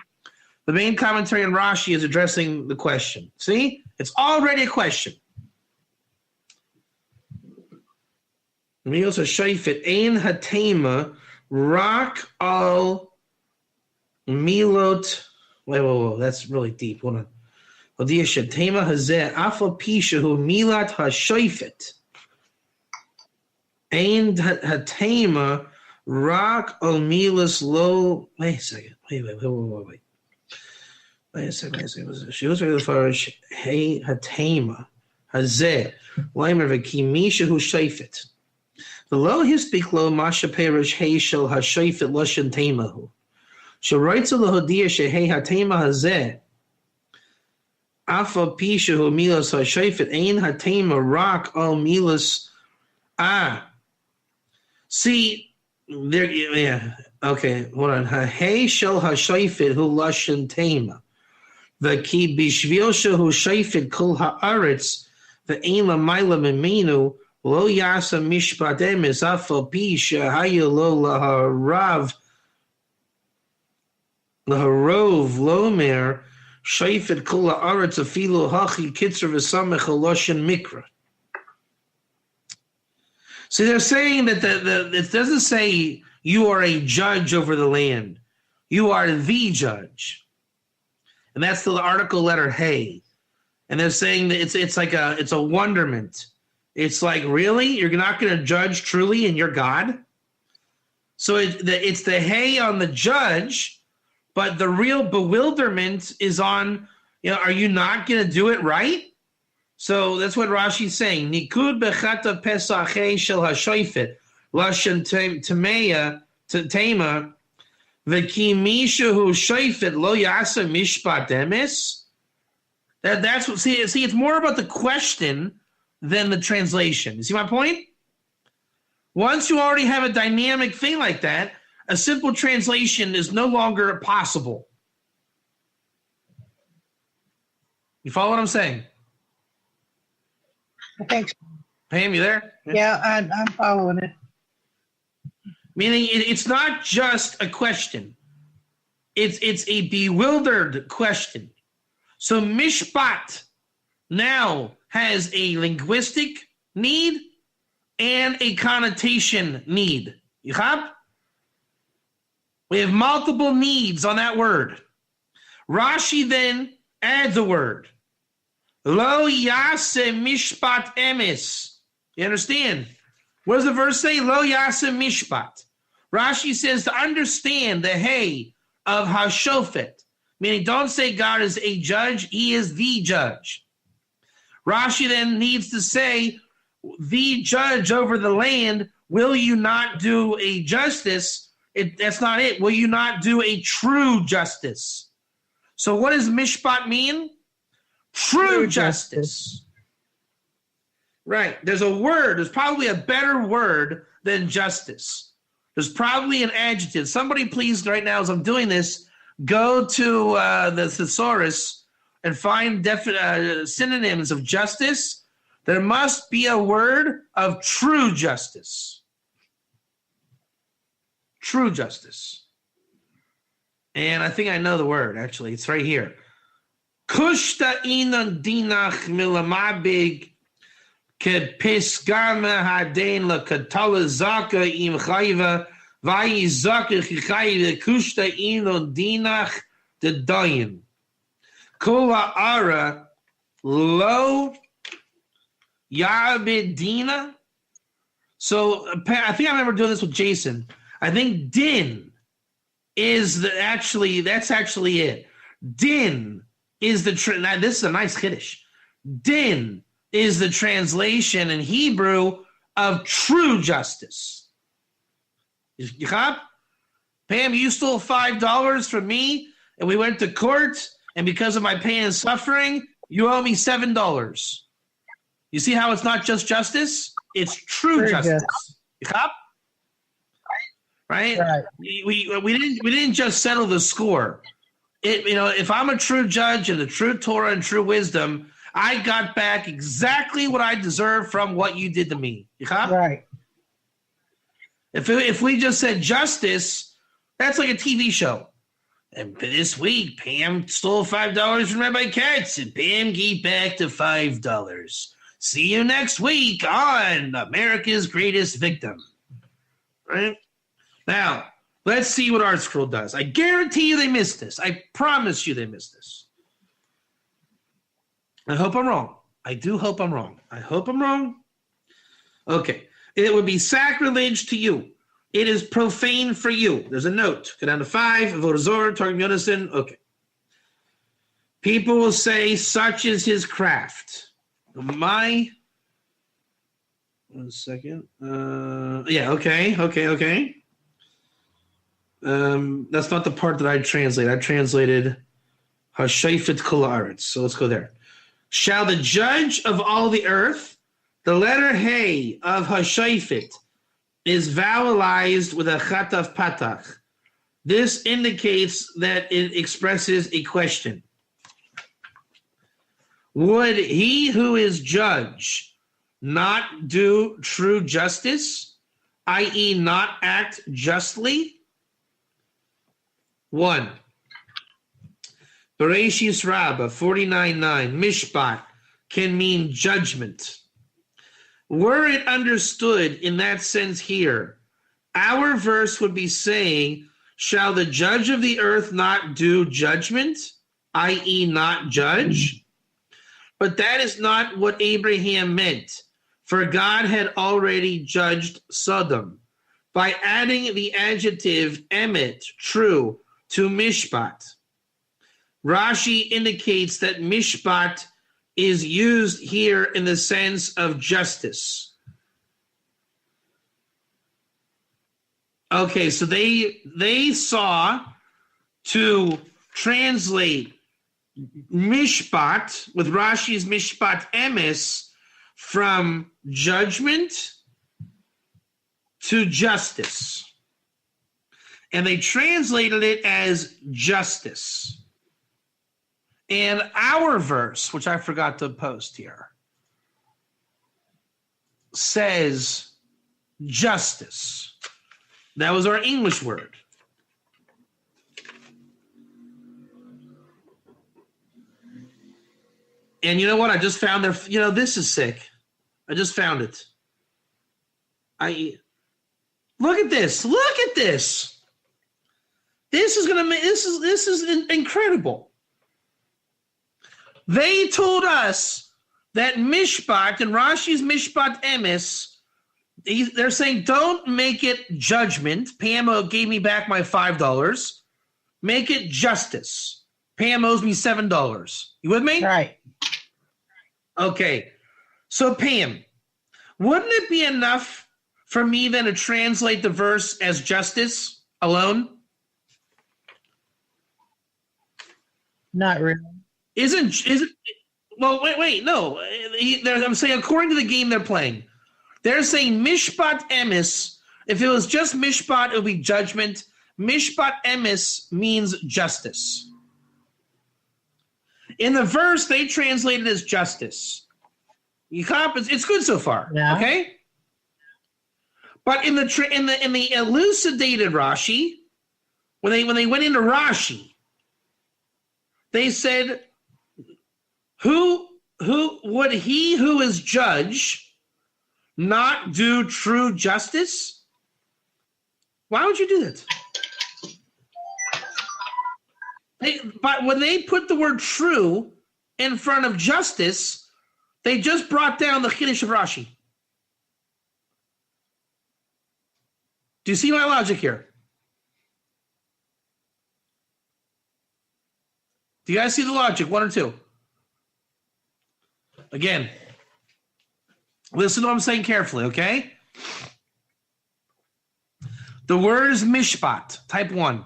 The main commentary on Rashi is addressing the question. See? It's already a question. Milos HaShoifet Ein HaTema Rak Al Milot. Whoa. That's really deep. Hold on. Odiyah Tema Hazeh Afa Pishahu Milat HaShoifet Ein HaTema Rak Al Milas Lo. Wait a second. Wait. Wait a second. She was ready to farish. Hey, Hatema, Hazeh, Weimer Vakimisha who shafet. The low hispik lo Masha Perish Hey Shel Hashafet Lushan Temahu. She writes of the Hodia She Hey Hatema Hazeh. Afa Pisha who Milas Hashafet Ain Hatema Rak Al Milas. See, there, yeah. Okay, hold on. Hey Shel Hashafet who Lushan Tema. The ki bishvil shehu shayfet kol haaretz ve'ein lamayla memenu lo yasa mishpat emes afal pi shehayu lo laharov lomer shayfet kol haaretz afilu hachi kitzer v'samech aloshen mikra. So they're saying that it doesn't say you are a judge over the land. You are the judge. And that's the article letter hey. And they're saying that it's a wonderment. It's like, really? You're not going to judge truly in your God? So it's the hey on the judge, but the real bewilderment is on, are you not going to do it right? So that's what Rashi's saying. Nikud bechata pesach hey shel hashoifet lashon tema V'ki mishahu shayfet lo yasa mishpat emes. That's what. See, it's more about the question than the translation. You see my point? Once you already have a dynamic thing like that, a simple translation is no longer possible. You follow what I'm saying? I think so. Pam, you there? Yeah, I'm following it. Meaning it's not just a question. It's a bewildered question. So mishpat now has a linguistic need and a connotation need. You have? We have multiple needs on that word. Rashi then adds a word. Lo yase mishpat emes. You understand? What does the verse say? Lo yase mishpat. Rashi says to understand the hey of Hashofet, meaning don't say God is a judge, he is the judge. Rashi then needs to say, the judge over the land, will you not do a justice? That's not it. Will you not do a true justice? So what does mishpat mean? True justice. Right. There's a word. There's probably a better word than justice. There's probably an adjective. Somebody please right now as I'm doing this, go to the thesaurus and find synonyms of justice. There must be a word of true justice. True justice. And I think I know the word, actually. It's right here. Kushta inan dinach milamabig kepiskama hadein la katala zaka im chayva vayi zaka chichayva kushta inan dinach de dayin. Kula ara lo yabedina. So I think I remember doing this with Jason. I think din is that's actually it. Din is now this is a nice Kiddush. Din is the translation in Hebrew of true justice. You got? Pam, you stole $5 from me, and we went to court, and because of my pain and suffering, you owe me $7. You see how it's not just justice? It's true justice. You got? Right? We didn't just settle the score. If I'm a true judge and the true Torah and true wisdom, I got back exactly what I deserve from what you did to me. You got? Right. If we just said justice, That's like a TV show. And this week, Pam stole $5 from Rabbi Katz, and Pam gave back the $5. See you next week on America's Greatest Victim. Right? Now, let's see what Art Scroll does. I guarantee you they missed this. I promise you they missed this. I hope I'm wrong. I do hope I'm wrong. I hope I'm wrong. Okay. It would be sacrilege to you. It is profane for you. There's a note. Go down to 5. Vodazor, Targum Yonason. Okay. People will say, such is his craft. One second. Yeah, okay. That's not the part that I translated. I translated Hashayfet Kol Haaretz. So let's go there. Shall the judge of all the earth, the letter Hey of Hashayfet, is vowelized with a chataf patach. This indicates that it expresses a question. Would he who is judge not do true justice, i.e. not act justly? 1. Bereshis Rabbah 49:9, Mishpat can mean judgment. Were it understood in that sense here, our verse would be saying, shall the judge of the earth not do judgment, i.e. not judge? But that is not what Abraham meant, for God had already judged Sodom by adding the adjective emet, true, to mishpat. Rashi indicates that mishpat is used here in the sense of justice. Okay, so they saw to translate mishpat with Rashi's mishpat emes from judgment to justice. And they translated it as justice. And our verse, which I forgot to post here, says justice. That was our English word. And you know what? I just found there. You know, this is sick. I just found it. Look at this. Look at this. This is gonna make this is incredible. They told us that mishpat and Rashi's mishpat emes, they're saying don't make it judgment. Pam gave me back my $5. Make it justice. Pam owes me $7. You with me? Right. Okay. So Pam, wouldn't it be enough for me then to translate the verse as justice alone? Not really. Isn't well? Wait, no. I'm saying according to the game they're playing, they're saying mishpat emes. If it was just mishpat, it would be judgment. Mishpat emes means justice. In the verse, they translated as justice. It's good so far. Yeah. Okay. But in the elucidated Rashi, when they went into Rashi, they said, Who would he who is judge not do true justice? Why would you do that? But when they put the word true in front of justice, they just brought down the Chiddush of Rashi. Do you see my logic here? Do you guys see the logic? 1 or 2? Again, listen to what I'm saying carefully, okay? The word is mishpat, type 1.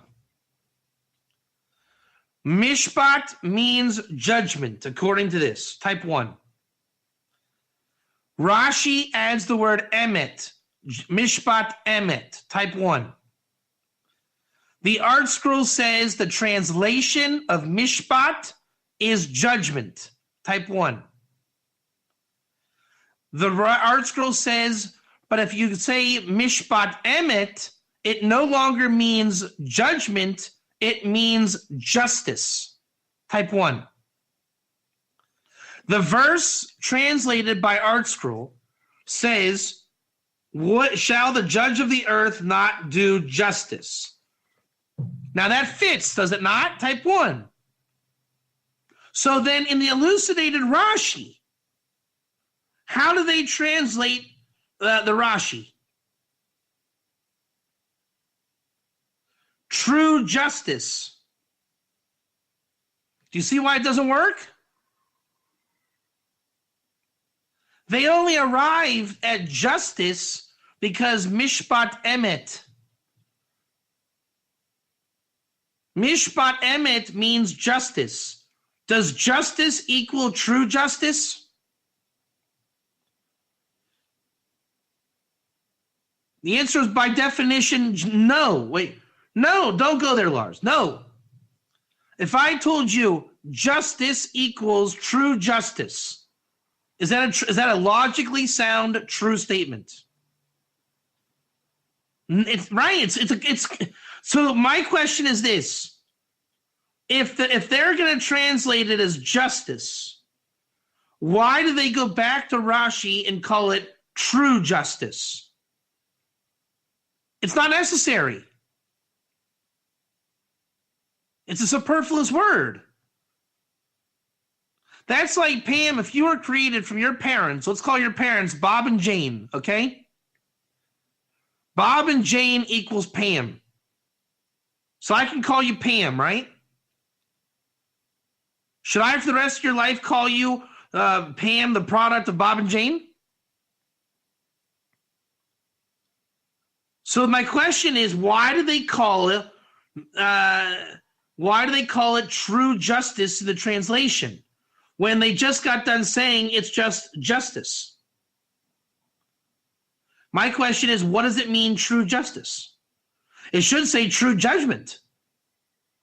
Mishpat means judgment, according to this, type 1. Rashi adds the word emet, mishpat emet, type 1. The Art Scroll says the translation of mishpat is judgment, type 1. The Art Scroll says, but if you say mishpat emet, it no longer means judgment, it means justice. Type 1. The verse translated by Art Scroll says, "What shall the judge of the earth not do justice?" Now that fits, does it not? Type 1. So then in the elucidated Rashi, how do they translate the Rashi? True justice. Do you see why it doesn't work? They only arrive at justice because mishpat emet. Mishpat emet means justice. Does justice equal true justice? The answer is by definition no. Wait, no, don't go there, Lars. No. If I told you justice equals true justice, is that a logically sound true statement? It's right. So my question is this: if they're going to translate it as justice, why do they go back to Rashi and call it true justice? It's not necessary. It's a superfluous word. That's like, Pam, if you were created from your parents, let's call your parents Bob and Jane, okay? Bob and Jane equals Pam. So I can call you Pam, right? Should I, for the rest of your life, call you Pam, the product of Bob and Jane? So my question is, why do they call it true justice in the translation when they just got done saying it's just justice? My question is, what does it mean, true justice? It should say true judgment,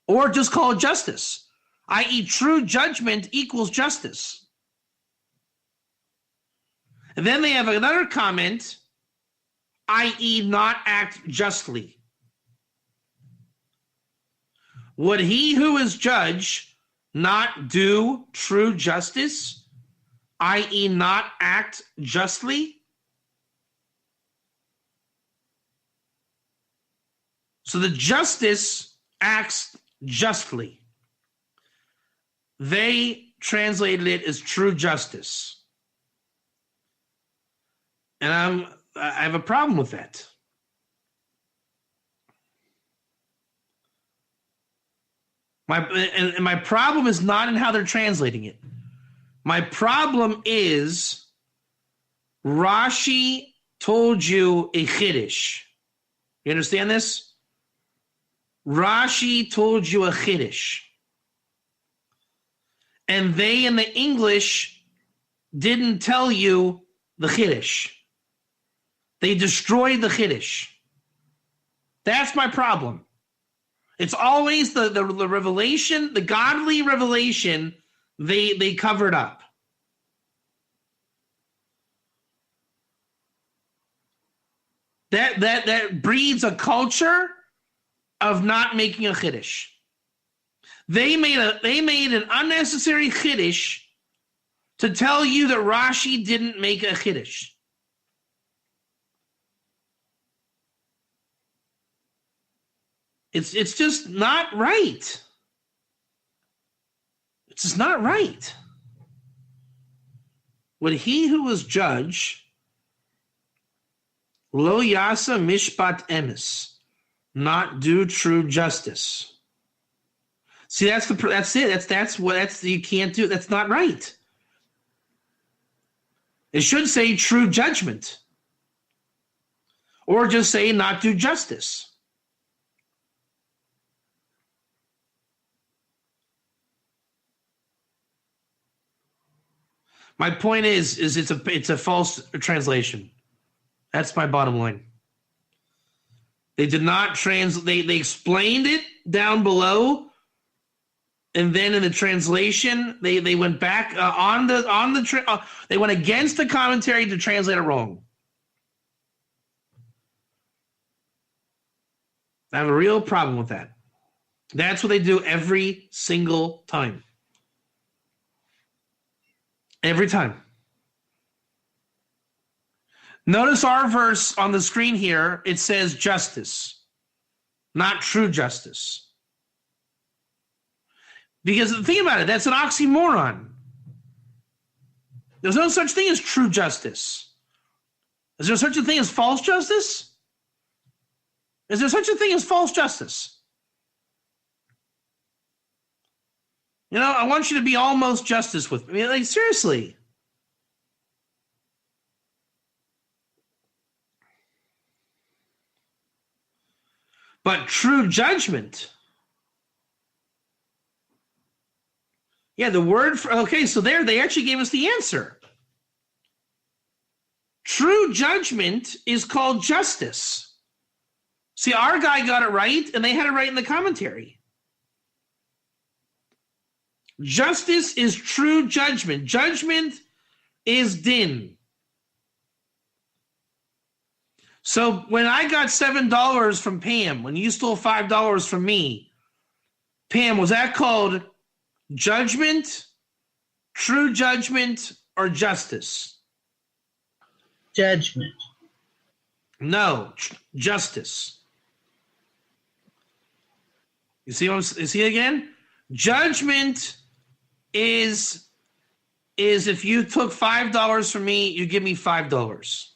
or just call it justice, i.e. true judgment equals justice. And then they have another comment, i.e. not act justly. Would he who is judge not do true justice, i.e. not act justly? So the justice acts justly. They translated it as true justice. And I have a problem with that. My problem is not in how they're translating it. My problem is Rashi told you a chiddush. You understand this? Rashi told you a chiddush. And they in the English didn't tell you the chiddush. They destroyed the chiddush. That's my problem. It's always the revelation, the godly revelation, they covered up. That breeds a culture of not making a chiddush. They made an unnecessary chiddush to tell you that Rashi didn't make a chiddush. It's just not right. It's just not right. Would he who was judge, lo yasa mishpat emes, not do true justice? See, that's it. You can't do it. That's not right. It should say true judgment, or just say not do justice. My point is it's a false translation. That's my bottom line. They did not they explained it down below, and then in the translation they went back they went against the commentary to translate it wrong. I have a real problem with that. That's what they do every single time. Every time. Notice our verse on the screen here. It says justice, not true justice. Because think about it, that's an oxymoron. There's no such thing as true justice. Is there such a thing as false justice? Is there such a thing as false justice? You know, I want you to be almost justice with me. Like, seriously. But true judgment. Yeah, the word for, okay, so there they actually gave us the answer. True judgment is called justice. See, our guy got it right, and they had it right in the commentary. Justice is true judgment. Judgment is din. So when I got $7 from Pam, when you stole $5 from me, Pam, was that called judgment, true judgment, or justice? Judgment. No, justice. You see it again? Judgment is if you took $5 from me, you give me $5.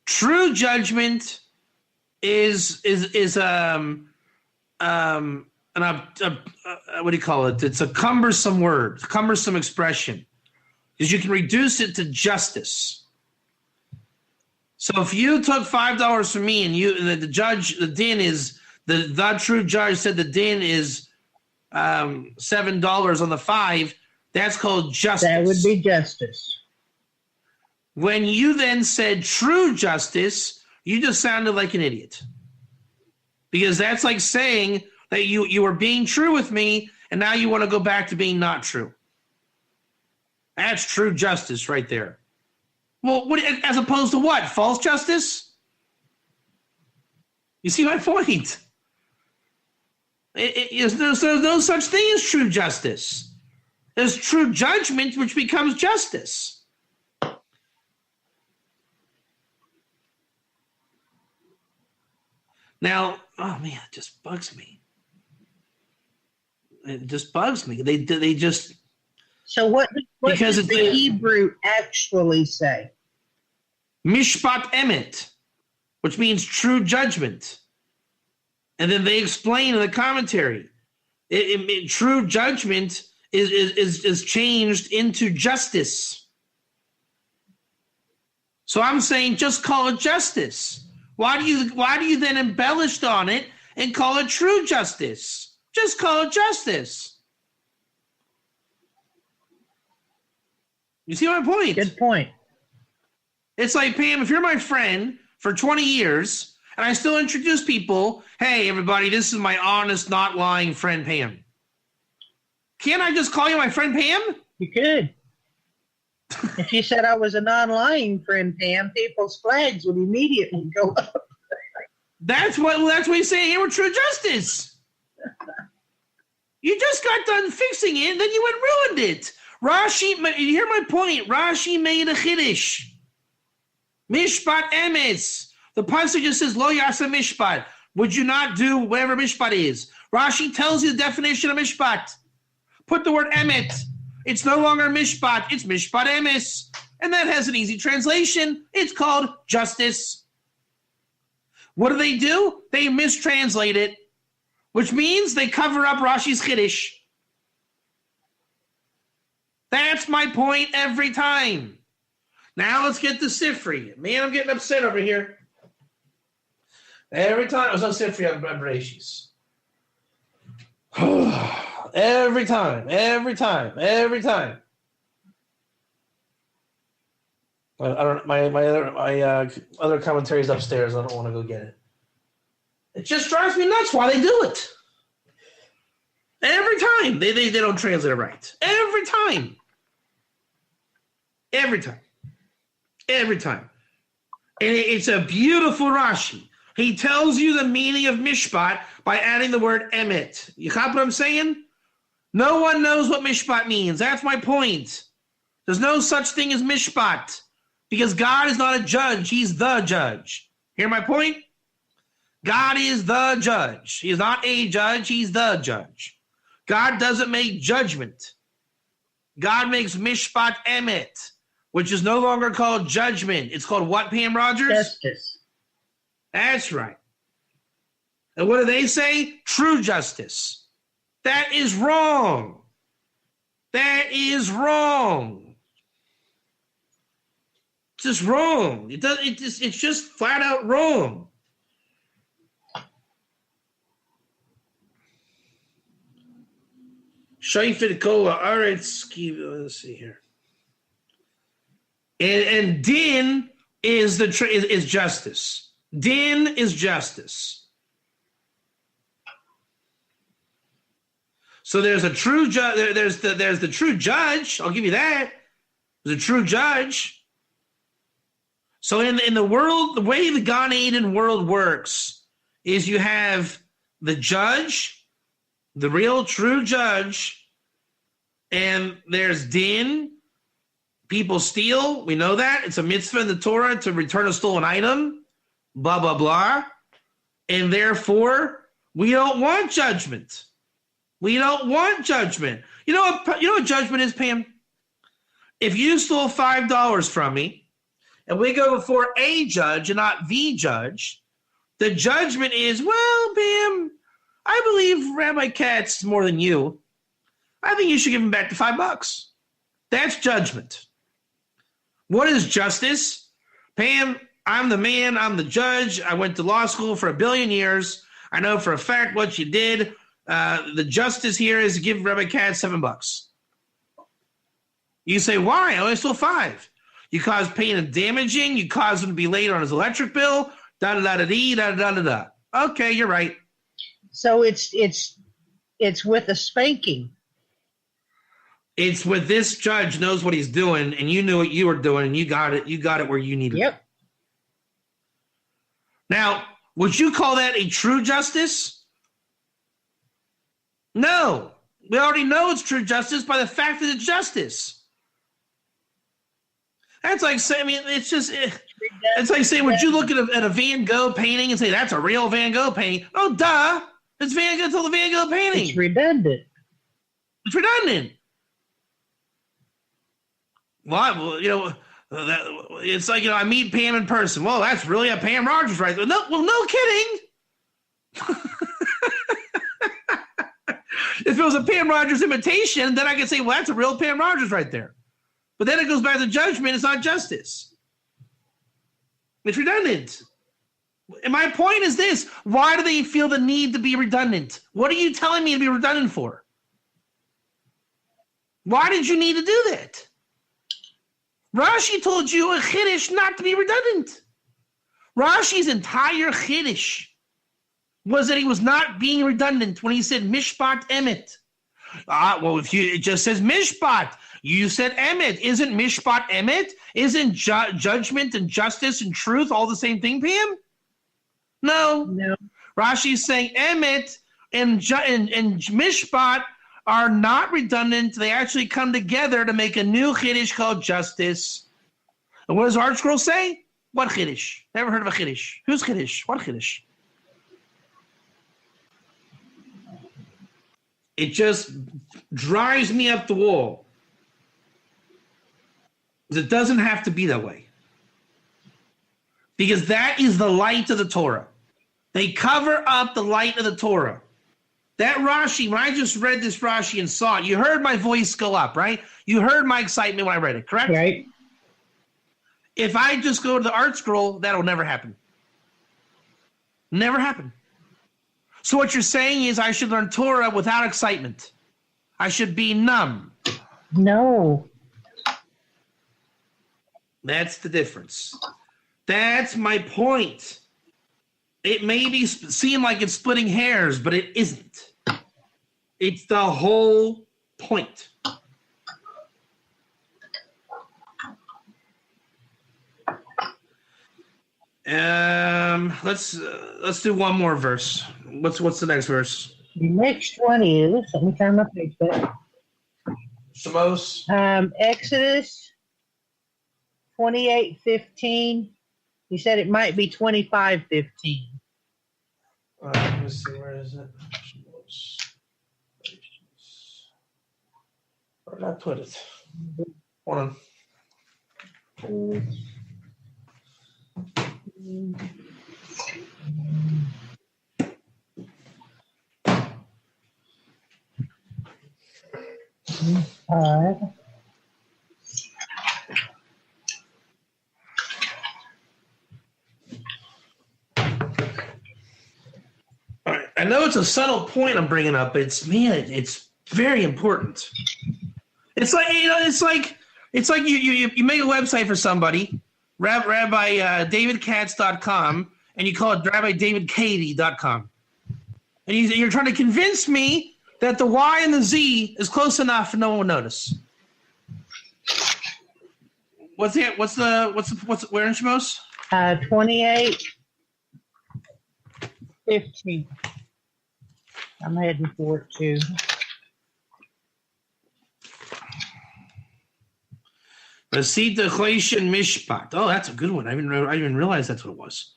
True judgment is what do you call it? It's a cumbersome word, cumbersome expression, because you can reduce it to justice. So if you took $5 from me and the judge, the din is the true judge said the din is $7 on the 5, that's called justice. That would be justice. When you then said true justice, you just sounded like an idiot. Because that's like saying that you were being true with me, and now you want to go back to being not true. That's true justice right there. Well, as opposed to what? False justice? You see my point? There's no such thing as true justice. There's true judgment, which becomes justice. Now, oh man, it just bugs me. It just bugs me. They just. So what because does the Hebrew actually say? Mishpat emet, which means true judgment. And then they explain in the commentary, true judgment is changed into justice. So I'm saying just call it justice. Why do you then embellish on it and call it true justice? Just call it justice. You see my point? Good point. It's like, Pam, if you're my friend for 20 years and I still introduce people, hey, everybody, this is my honest, not lying friend, Pam. Can't I just call you my friend, Pam? You could. If you said I was a non-lying friend, Pam, people's flags would immediately go up. That's what you say here with true justice. You just got done fixing it, and then you went and ruined it. Rashi, you hear my point? Rashi made a chiddush. Mishpat emes. The pasuk just says, lo yasa mishpat. Would you not do whatever mishpat is? Rashi tells you the definition of mishpat. Put the word emet. It's no longer mishpat, it's mishpat emes. And that has an easy translation. It's called justice. What do? They mistranslate it, which means they cover up Rashi's chiddush. That's my point every time. Now let's get to Sifri. Man, I'm getting upset over here. Every time. I was on Sifri on Bereshis. Every time. I don't. My other commentaries upstairs. I don't want to go get it. It just drives me nuts why they do it. Every time they don't translate it right. Every time. And it's a beautiful Rashi. He tells you the meaning of mishpat by adding the word emet. You cop what I'm saying? No one knows what mishpat means. That's my point. There's no such thing as mishpat because God is not a judge. He's the judge. Hear my point? God is the judge. He is not a judge. He's the judge. God doesn't make judgment. God makes mishpat emet, which is no longer called judgment. It's called what, Pam Rogers? Justice. That's right. And what do they say? True justice. That is wrong. That is wrong. It's just wrong. It's just flat out wrong. Shafid Kola. All right, let's see here. And Din is is justice. Din is justice. So there's a true judge. There's the true judge. I'll give you that. There's a true judge. So in the world, the way the Gan Eden world works is you have the judge, the real true judge, and there's Din. People steal. We know that. It's a mitzvah in the Torah to return a stolen item. Blah, blah, blah. And therefore, we don't want judgment. We don't want judgment. You know what judgment is, Pam? If you stole $5 from me, and we go before a judge and not the judge, the judgment is, well, Pam, I believe Rabbi Katz more than you. I think you should give him back the $5. That's judgment. What is justice? Pam, I'm the man. I'm the judge. I went to law school for 1 billion years. I know for a fact what you did. The justice here is to give Rabbi Katz $7. You say, why? I only stole 5. You caused pain and damaging. You caused him to be late on his electric bill. Da da da da dee, da da da da. Okay, you're right. So it's with a spanking. It's with this judge knows what he's doing, and you knew what you were doing, and you got it. You got it where you needed it. Yep. Now, would you call that a true justice? No. We already know it's true justice by the fact that it's justice. That's like saying, it's like saying, would you look at a Van Gogh painting and say, that's a real Van Gogh painting? Oh, duh. It's Van Gogh, it's all the Van Gogh painting. It's redundant. It's redundant. Well, it's like, I meet Pam in person. Well, that's really a Pam Rogers right there. No kidding. If it was a Pam Rogers imitation, then I could say, well, that's a real Pam Rogers right there. But then it goes back to judgment. It's not justice. It's redundant. And my point is this. Why do they feel the need to be redundant? What are you telling me to be redundant for? Why did you need to do that? Rashi told you a chiddush not to be redundant. Rashi's entire chiddush was that he was not being redundant when he said mishpat emet. Well, it just says mishpat. You said emet. Isn't mishpat emet? Isn't judgment and justice and truth all the same thing, Pam? No. Rashi's saying emet and mishpat are not redundant. They actually come together to make a new chiddush called justice. And what does Art Scroll say? What chiddush? Never heard of a chiddush. Who's chiddush? What chiddush? It just drives me up the wall. It doesn't have to be that way. Because that is the light of the Torah. They cover up the light of the Torah. That Rashi, when I just read this Rashi and saw it, you heard my voice go up, right? You heard my excitement when I read it, correct? Right. If I just go to the Art Scroll, that'll never happen. Never happen. So what you're saying is I should learn Torah without excitement. I should be numb. No. That's the difference. That's my point. It may seem like it's splitting hairs, but it isn't. It's the whole point. Let's do one more verse. What's the next verse? The next one is, let me turn my page back. Shemos. Exodus 28:15. He said it might be 25:15. Let me see, where is it? Where did I put it? Hold on. All right. I know it's a subtle point I'm bringing up, but it's very important. It's like you make a website for somebody, rabbidavidkatz.com, and you call it rabbidavidkatie.com. And you're trying to convince me that the Y and the Z is close enough and no one will notice. Where in Shemos? 28:15. I'm heading for it too. Rasita Choshen Mishpat. Oh, that's a good one. I didn't realize that's what it was.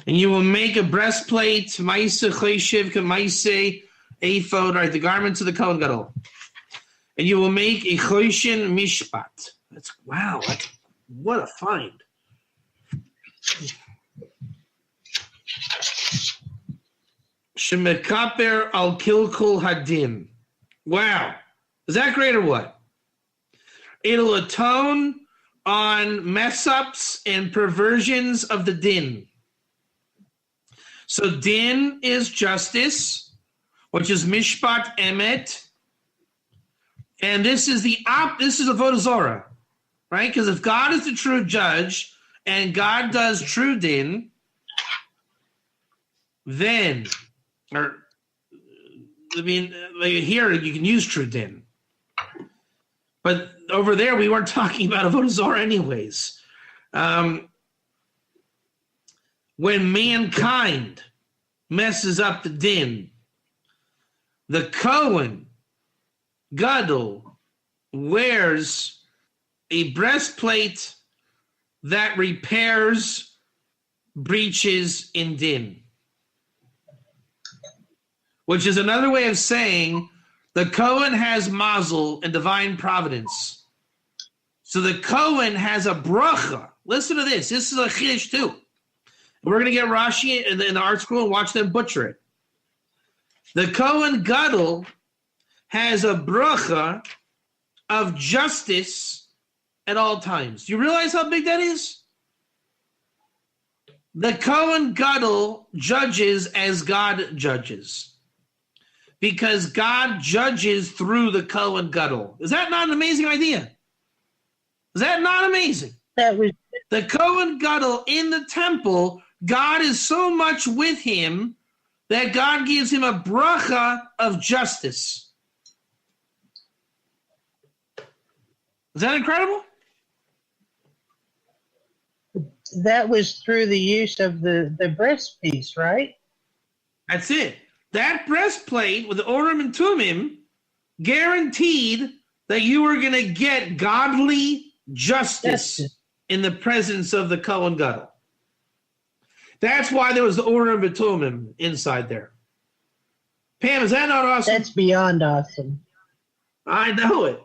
And you will make a breastplate, Maisa Choshev Kamaise ephod, right? The garments of the Kohen Gadol. And you will make a Choshen Mishpat. Wow, what a find. Shemekaper al Kilkul Hadin. Wow. Is that great or what? It'll atone on mess-ups and perversions of the din. So din is justice, which is mishpat emet. And this is this is avodah zarah, right? Because if God is the true judge and God does true din, then, here you can use true din. But over there, we weren't talking about avodah zarah anyways. When mankind messes up the din, the Kohen Gadol wears a breastplate that repairs breaches in din, which is another way of saying the Kohen has mazel and divine providence. So the Kohen has a bracha. Listen to this. This is a chiddush too. We're going to get Rashi in the art school and watch them butcher it. The Kohen Gadol has a bracha of justice at all times. Do you realize how big that is? The Kohen Gadol judges as God judges, because God judges through the Kohen Gadol. Is that not an amazing idea? Is that not amazing? That was the Kohen Gadol in the temple. God is so much with him that God gives him a bracha of justice. Is that incredible? That was through the use of the breast piece, right? That's it. That breastplate with the Urim and Tumim guaranteed that you were going to get godly justice in the presence of the Kohen Gadol. That's why there was the Urim and Tumim inside there. Pam, is that not awesome? That's beyond awesome. I know it.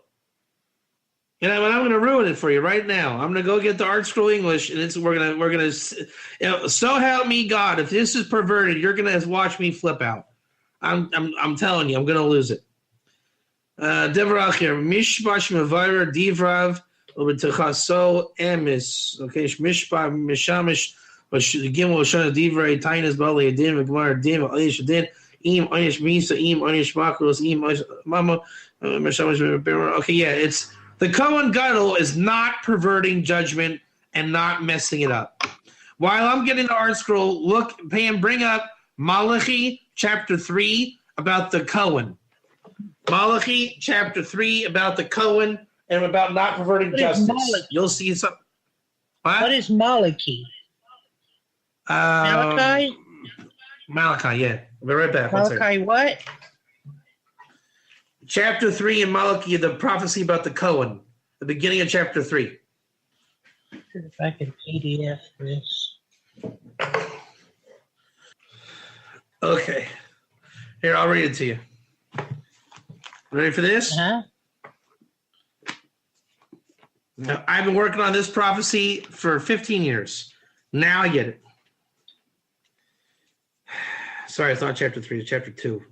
And I'm going to ruin it for you right now. I'm going to go get the art school English, and we're going to. So help me God, if this is perverted, you're going to watch me flip out. I'm telling you, I'm going to lose it. Devarach here, mishpash mevayra divrav ubetachaso emis. Okay, mishpa mishamish. Gimel shana divrei tainas bali adin v'gemar adin v'alish adin im anish misa im anish makros im anish mama mishamish. Okay, yeah, it's. The Kohen Gadol is not perverting judgment and not messing it up. While I'm getting the art scroll, look, Pam, bring up Malachi chapter 3 about the Kohen. Malachi chapter 3 about the Kohen and about not perverting justice. You'll see something. What is Malachi? Malachi? Malachi, yeah. I'll be right back. Malachi what? Chapter 3 in Malachi, the prophecy about the Cohen. The beginning of chapter 3. See if I can PDF this. Okay. Here, I'll read it to you. Ready for this? Uh-huh. Now, I've been working on this prophecy for 15 years. Now I get it. Sorry, it's not chapter 3, it's chapter 2.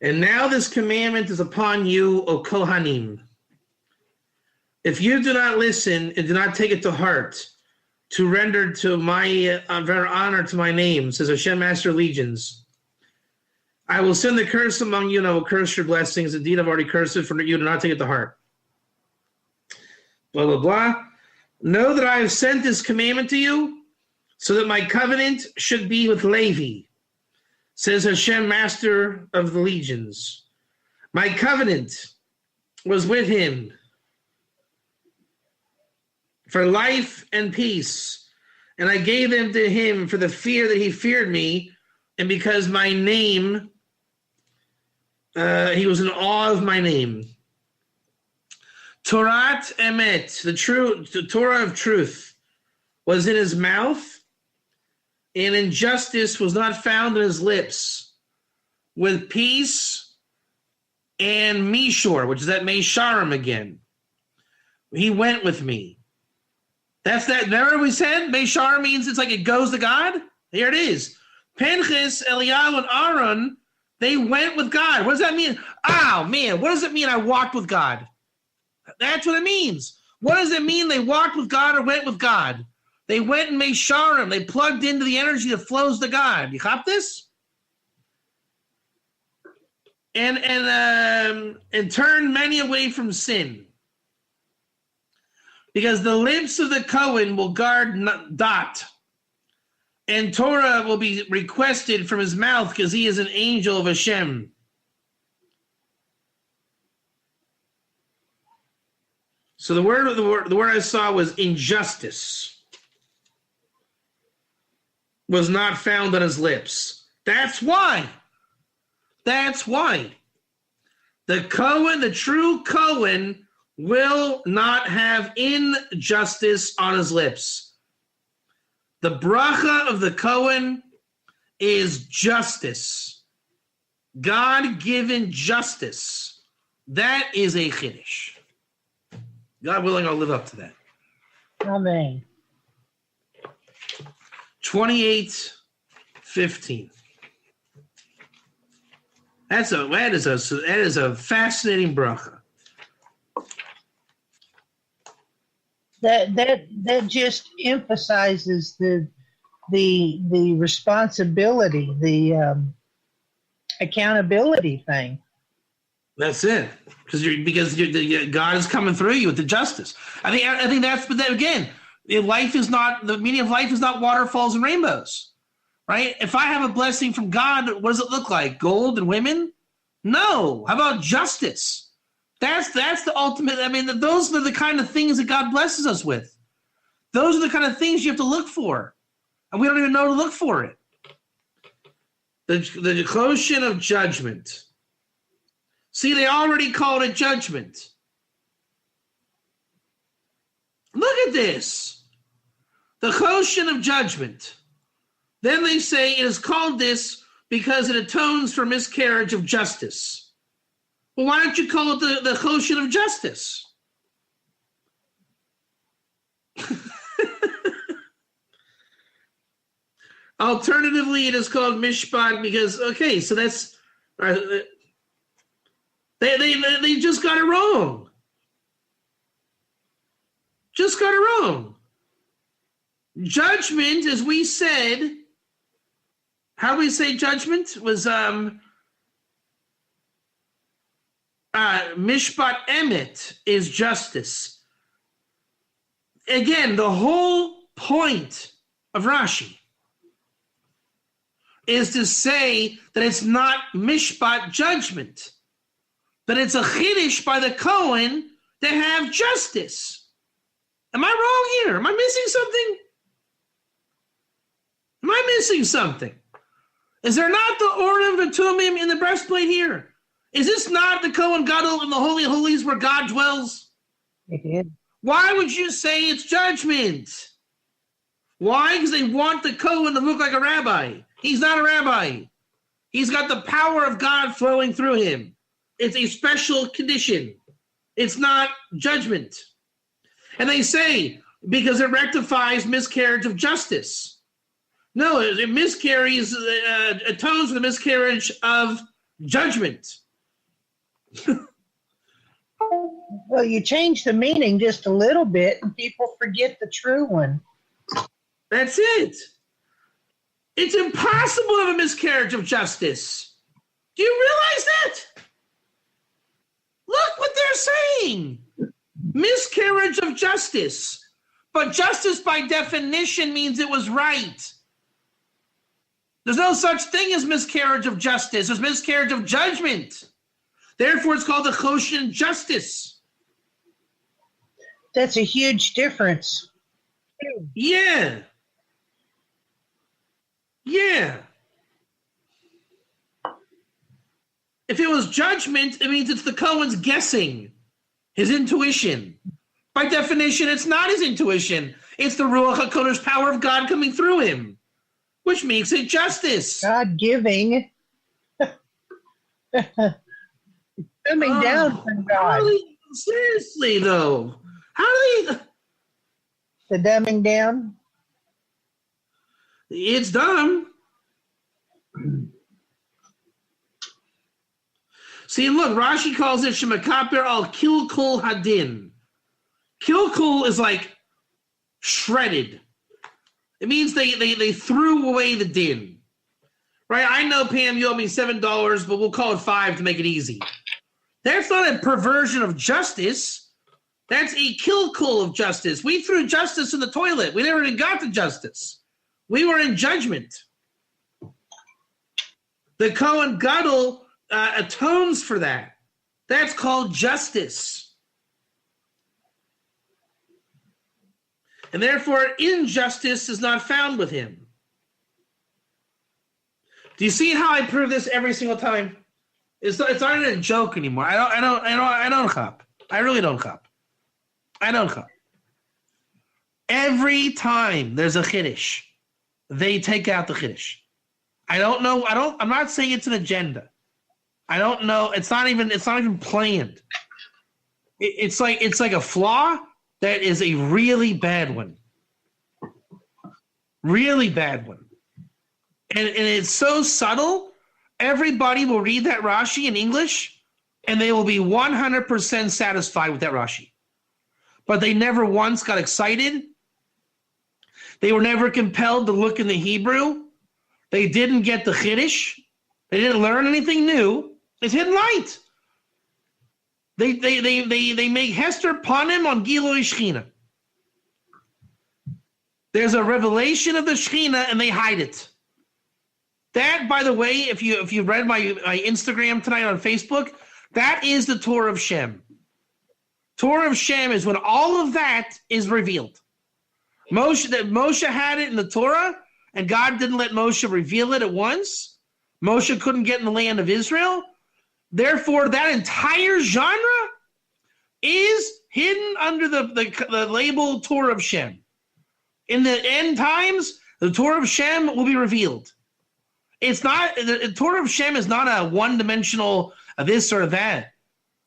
And now this commandment is upon you, O Kohanim. If you do not listen and do not take it to heart, to render to my honor to my name, says Hashem, Master of Legions, I will send the curse among you, and I will curse your blessings. Indeed, I've already cursed it for you. Do not take it to heart. Blah, blah, blah. Know that I have sent this commandment to you, so that my covenant should be with Levi, says Hashem, Master of the Legions. My covenant was with him for life and peace, and I gave them to him for the fear that he feared me, and because my name, he was in awe of my name. Torat Emet, the Torah of truth, was in his mouth, and injustice was not found in his lips. With peace and Mishor, which is that Mesharim again, he went with me. That's that. Remember we said Meshar means it's like it goes to God? Here it is. Pinchas, Eliyahu, and Aaron, they went with God. What does that mean? Oh, man, what does it mean I walked with God? That's what it means. What does it mean they walked with God or went with God? They went and made Sharim. They plugged into the energy that flows to God. You cop this? And turned many away from sin. Because the lips of the Cohen will guard Dot. And Torah will be requested from his mouth because he is an angel of Hashem. So the word I saw was injustice. Was not found on his lips. That's why. That's why. The Cohen, the true Cohen, will not have injustice on his lips. The bracha of the Cohen is justice. God-given justice. That is a chiddush. God willing, I'll live up to that. Amen. 28:15. That is a fascinating bracha. That just emphasizes the responsibility, the accountability thing. That's it, because God is coming through you with the justice. I think that's, but then again, life is not, the meaning of life is not waterfalls and rainbows, right? If I have a blessing from God, what does it look like? Gold and women? No. How about justice? That's the ultimate. I mean, those are the kind of things that God blesses us with. Those are the kind of things you have to look for, and we don't even know to look for it. The quotient of judgment. See, they already called it judgment. Look at this. The quotient of judgment. Then they say it is called this because it atones for miscarriage of justice. Well, why don't you call it the quotient of justice? Alternatively, it is called mishpat because, okay, so that's, they just got it wrong. Just got it wrong. Judgment, as we said, how do we say judgment? Was mishpat emet is justice. Again, the whole point of Rashi is to say that it's not mishpat judgment, but it's a chiddush by the Kohen to have justice. Am I wrong here? Am I missing something? Am I missing something? Is there not the Urim and Tumim in the breastplate here? Is this not the Kohen Gadol in the Holy of Holies where God dwells? It is. Why would you say it's judgment? Why? Because they want the Kohen to look like a rabbi. He's not a rabbi. He's got the power of God flowing through him. It's a special condition. It's not judgment. And they say, because it rectifies miscarriage of justice. No, it miscarries, atones for the miscarriage of judgment. Well, you change the meaning just a little bit, and people forget the true one. That's it. It's impossible to have a miscarriage of justice. Do you realize that? Look what they're saying. Miscarriage of justice. But justice by definition means it was right. There's no such thing as miscarriage of justice. There's miscarriage of judgment. Therefore, it's called the Choshen justice. That's a huge difference. Yeah. Yeah. If it was judgment, it means it's the Cohen's guessing, his intuition. By definition, it's not his intuition. It's the Ruach HaKodesh power of God coming through him, which makes it justice. God giving. Coming down from God. Seriously, though. How do they... The dumbing down? It's dumb. See, look, Rashi calls it Shemakaper al Kilkul Hadin. Kilkul is like shredded. It means they threw away the din. Right? I know, Pam, you owe me $7, but we'll call it $5 to make it easy. That's not a perversion of justice. That's a kilkul of justice. We threw justice in the toilet. We never even got to justice. We were in judgment. The Kohen Gadol atones for that. That's called justice. And therefore, injustice is not found with him. Do you see how I prove this every single time? It's not even a joke anymore. I don't cop. I really don't cop. I don't cop. Every time there's a chiddush, they take out the chiddush. I don't know. I'm not saying it's an agenda. I don't know. It's not even planned. It's like a flaw that is a really bad one. Really bad one. And it's so subtle, everybody will read that Rashi in English, and they will be 100% satisfied with that Rashi. But they never once got excited. They were never compelled to look in the Hebrew. They didn't get the Chiddush. They didn't learn anything new. It's hidden light. They make Hester Panim on Gilui Shechina. There's a revelation of the Shechina, and they hide it. That, by the way, if you read my Instagram tonight on Facebook, that is the Torah of Shem. Torah of Shem is when all of that is revealed. Moshe had it in the Torah, and God didn't let Moshe reveal it at once. Moshe couldn't get in the land of Israel. Therefore, that entire genre is hidden under the label Torah of Shem. In the end times, the Torah of Shem will be revealed. It's not, the Torah of Shem is not a one-dimensional this or that.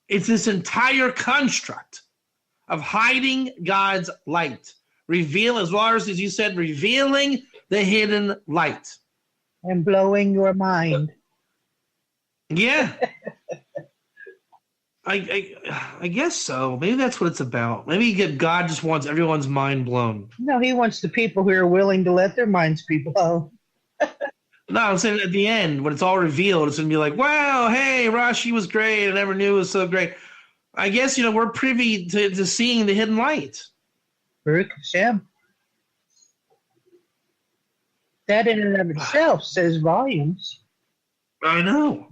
It's this entire construct of hiding God's light. As well as you said, revealing the hidden light. And blowing your mind. Yeah. I guess so. Maybe that's what it's about. Maybe God just wants everyone's mind blown. No, he wants the people who are willing to let their minds be blown. No, I'm saying at the end, when it's all revealed, it's going to be like, wow, hey, Rashi was great. I never knew it was so great. I guess, we're privy to seeing the hidden light. Baruch Hashem. That in and of itself says volumes. I know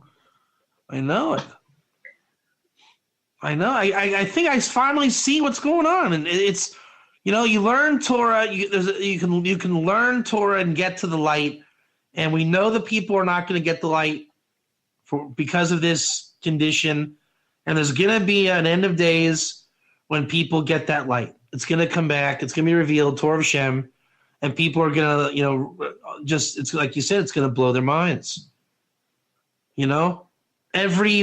it. I know. I think I finally see what's going on. And it's You learn Torah. You can learn Torah and get to the light, and we know the people are not going to get the light because of this condition. And there's going to be an end of days when people get that light. It's going to come back. It's going to be revealed, Torah of Shem, and people are going to, it's like you said, it's going to blow their minds. Every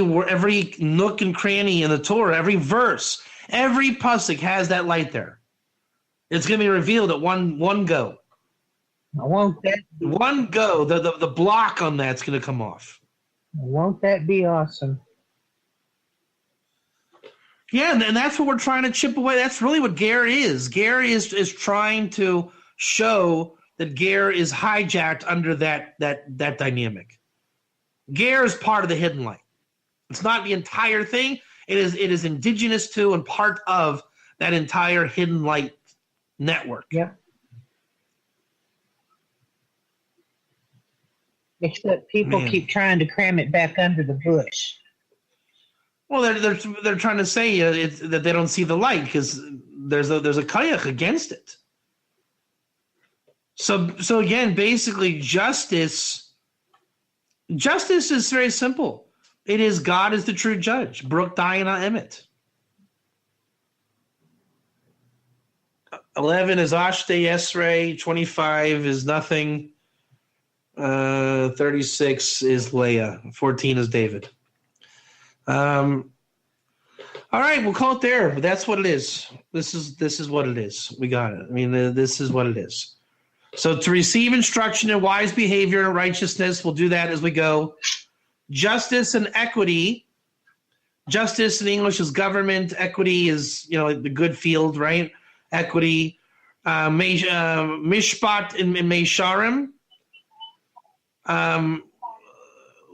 nook and cranny in the Torah, every verse, every pasuk has that light there. It's going to be revealed at one go. Won't that be, one go, the block on that's going to come off. won't that be awesome? Yeah, and that's what we're trying to chip away. That's really what Ger is. Ger is trying to show that Ger is hijacked under that dynamic. Ger is part of the hidden light. It's not the entire thing. It is indigenous to and part of that entire hidden light network. Yep. Except people keep trying to cram it back under the bush. Well, they're trying to say that they don't see the light because there's a kayach against it. So again, basically, justice is very simple. It is God is the true judge. Brooke Diana Emmett. 11 is Ashte Yesrei. 25 is nothing. 36 is Leah. 14 is David. All right, we'll call it there. But that's what it is. This is what it is. We got it. I mean, this is what it is. So to receive instruction in wise behavior and righteousness, we'll do that as we go. Justice and equity. Justice in English is government. Equity is, the good field, right? Equity. Mishpat in Meisharim.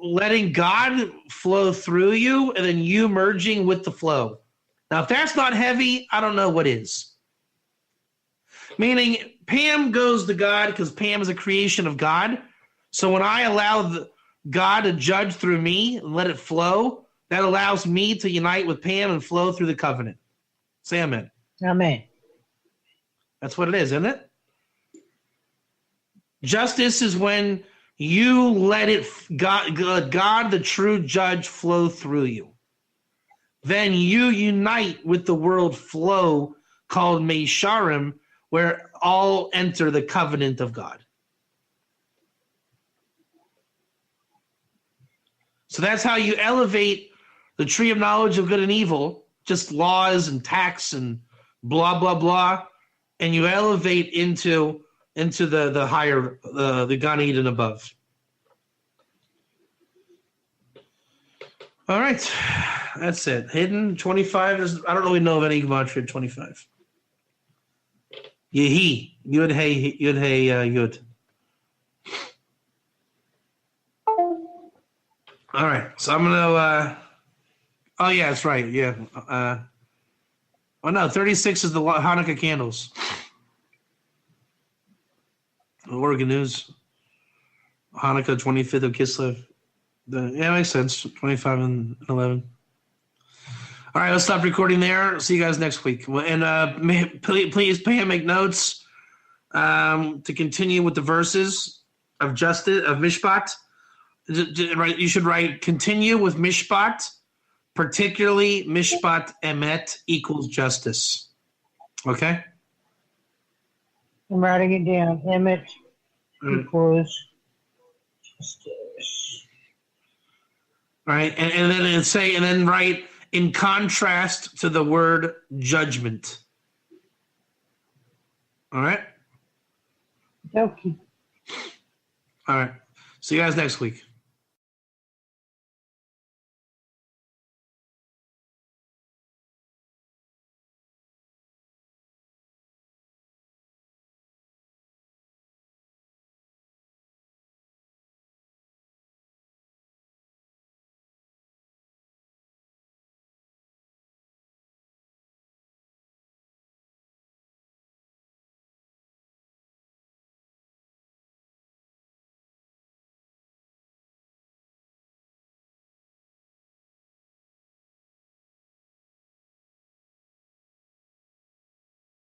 Letting God flow through you and then you merging with the flow. Now, if that's not heavy, I don't know what is. Meaning, Pam goes to God because Pam is a creation of God. So when I allow God to judge through me and let it flow, that allows me to unite with Pam and flow through the covenant. Say amen. Amen. That's what it is, isn't it? Justice is when you let it, God, the true judge, flow through you. Then you unite with the world flow called Meisharim, where all enter the covenant of God. So that's how you elevate the tree of knowledge of good and evil, just laws and tax and blah, blah, blah, and you elevate into the higher, the Gan Eden above. All right, that's it. Hidden 25 is, I don't really know of any gematria 25. Yehi, Yud Hey Yud. All right, so I'm gonna. Oh yeah, that's right. Yeah. Oh no, 36 is the Hanukkah candles. Oregon News. Hanukkah 25th of Kislev. Yeah, makes sense. 25 and 11. All right, let's stop recording there. See you guys next week. And please pay and make notes to continue with the verses of justice of Mishpat. You should write continue with Mishpat, particularly Mishpat Emet equals justice. Okay? I'm writing it down. Emet equals justice. All right, and then write in contrast to the word judgment. All right? Okay. All right. See you guys next week.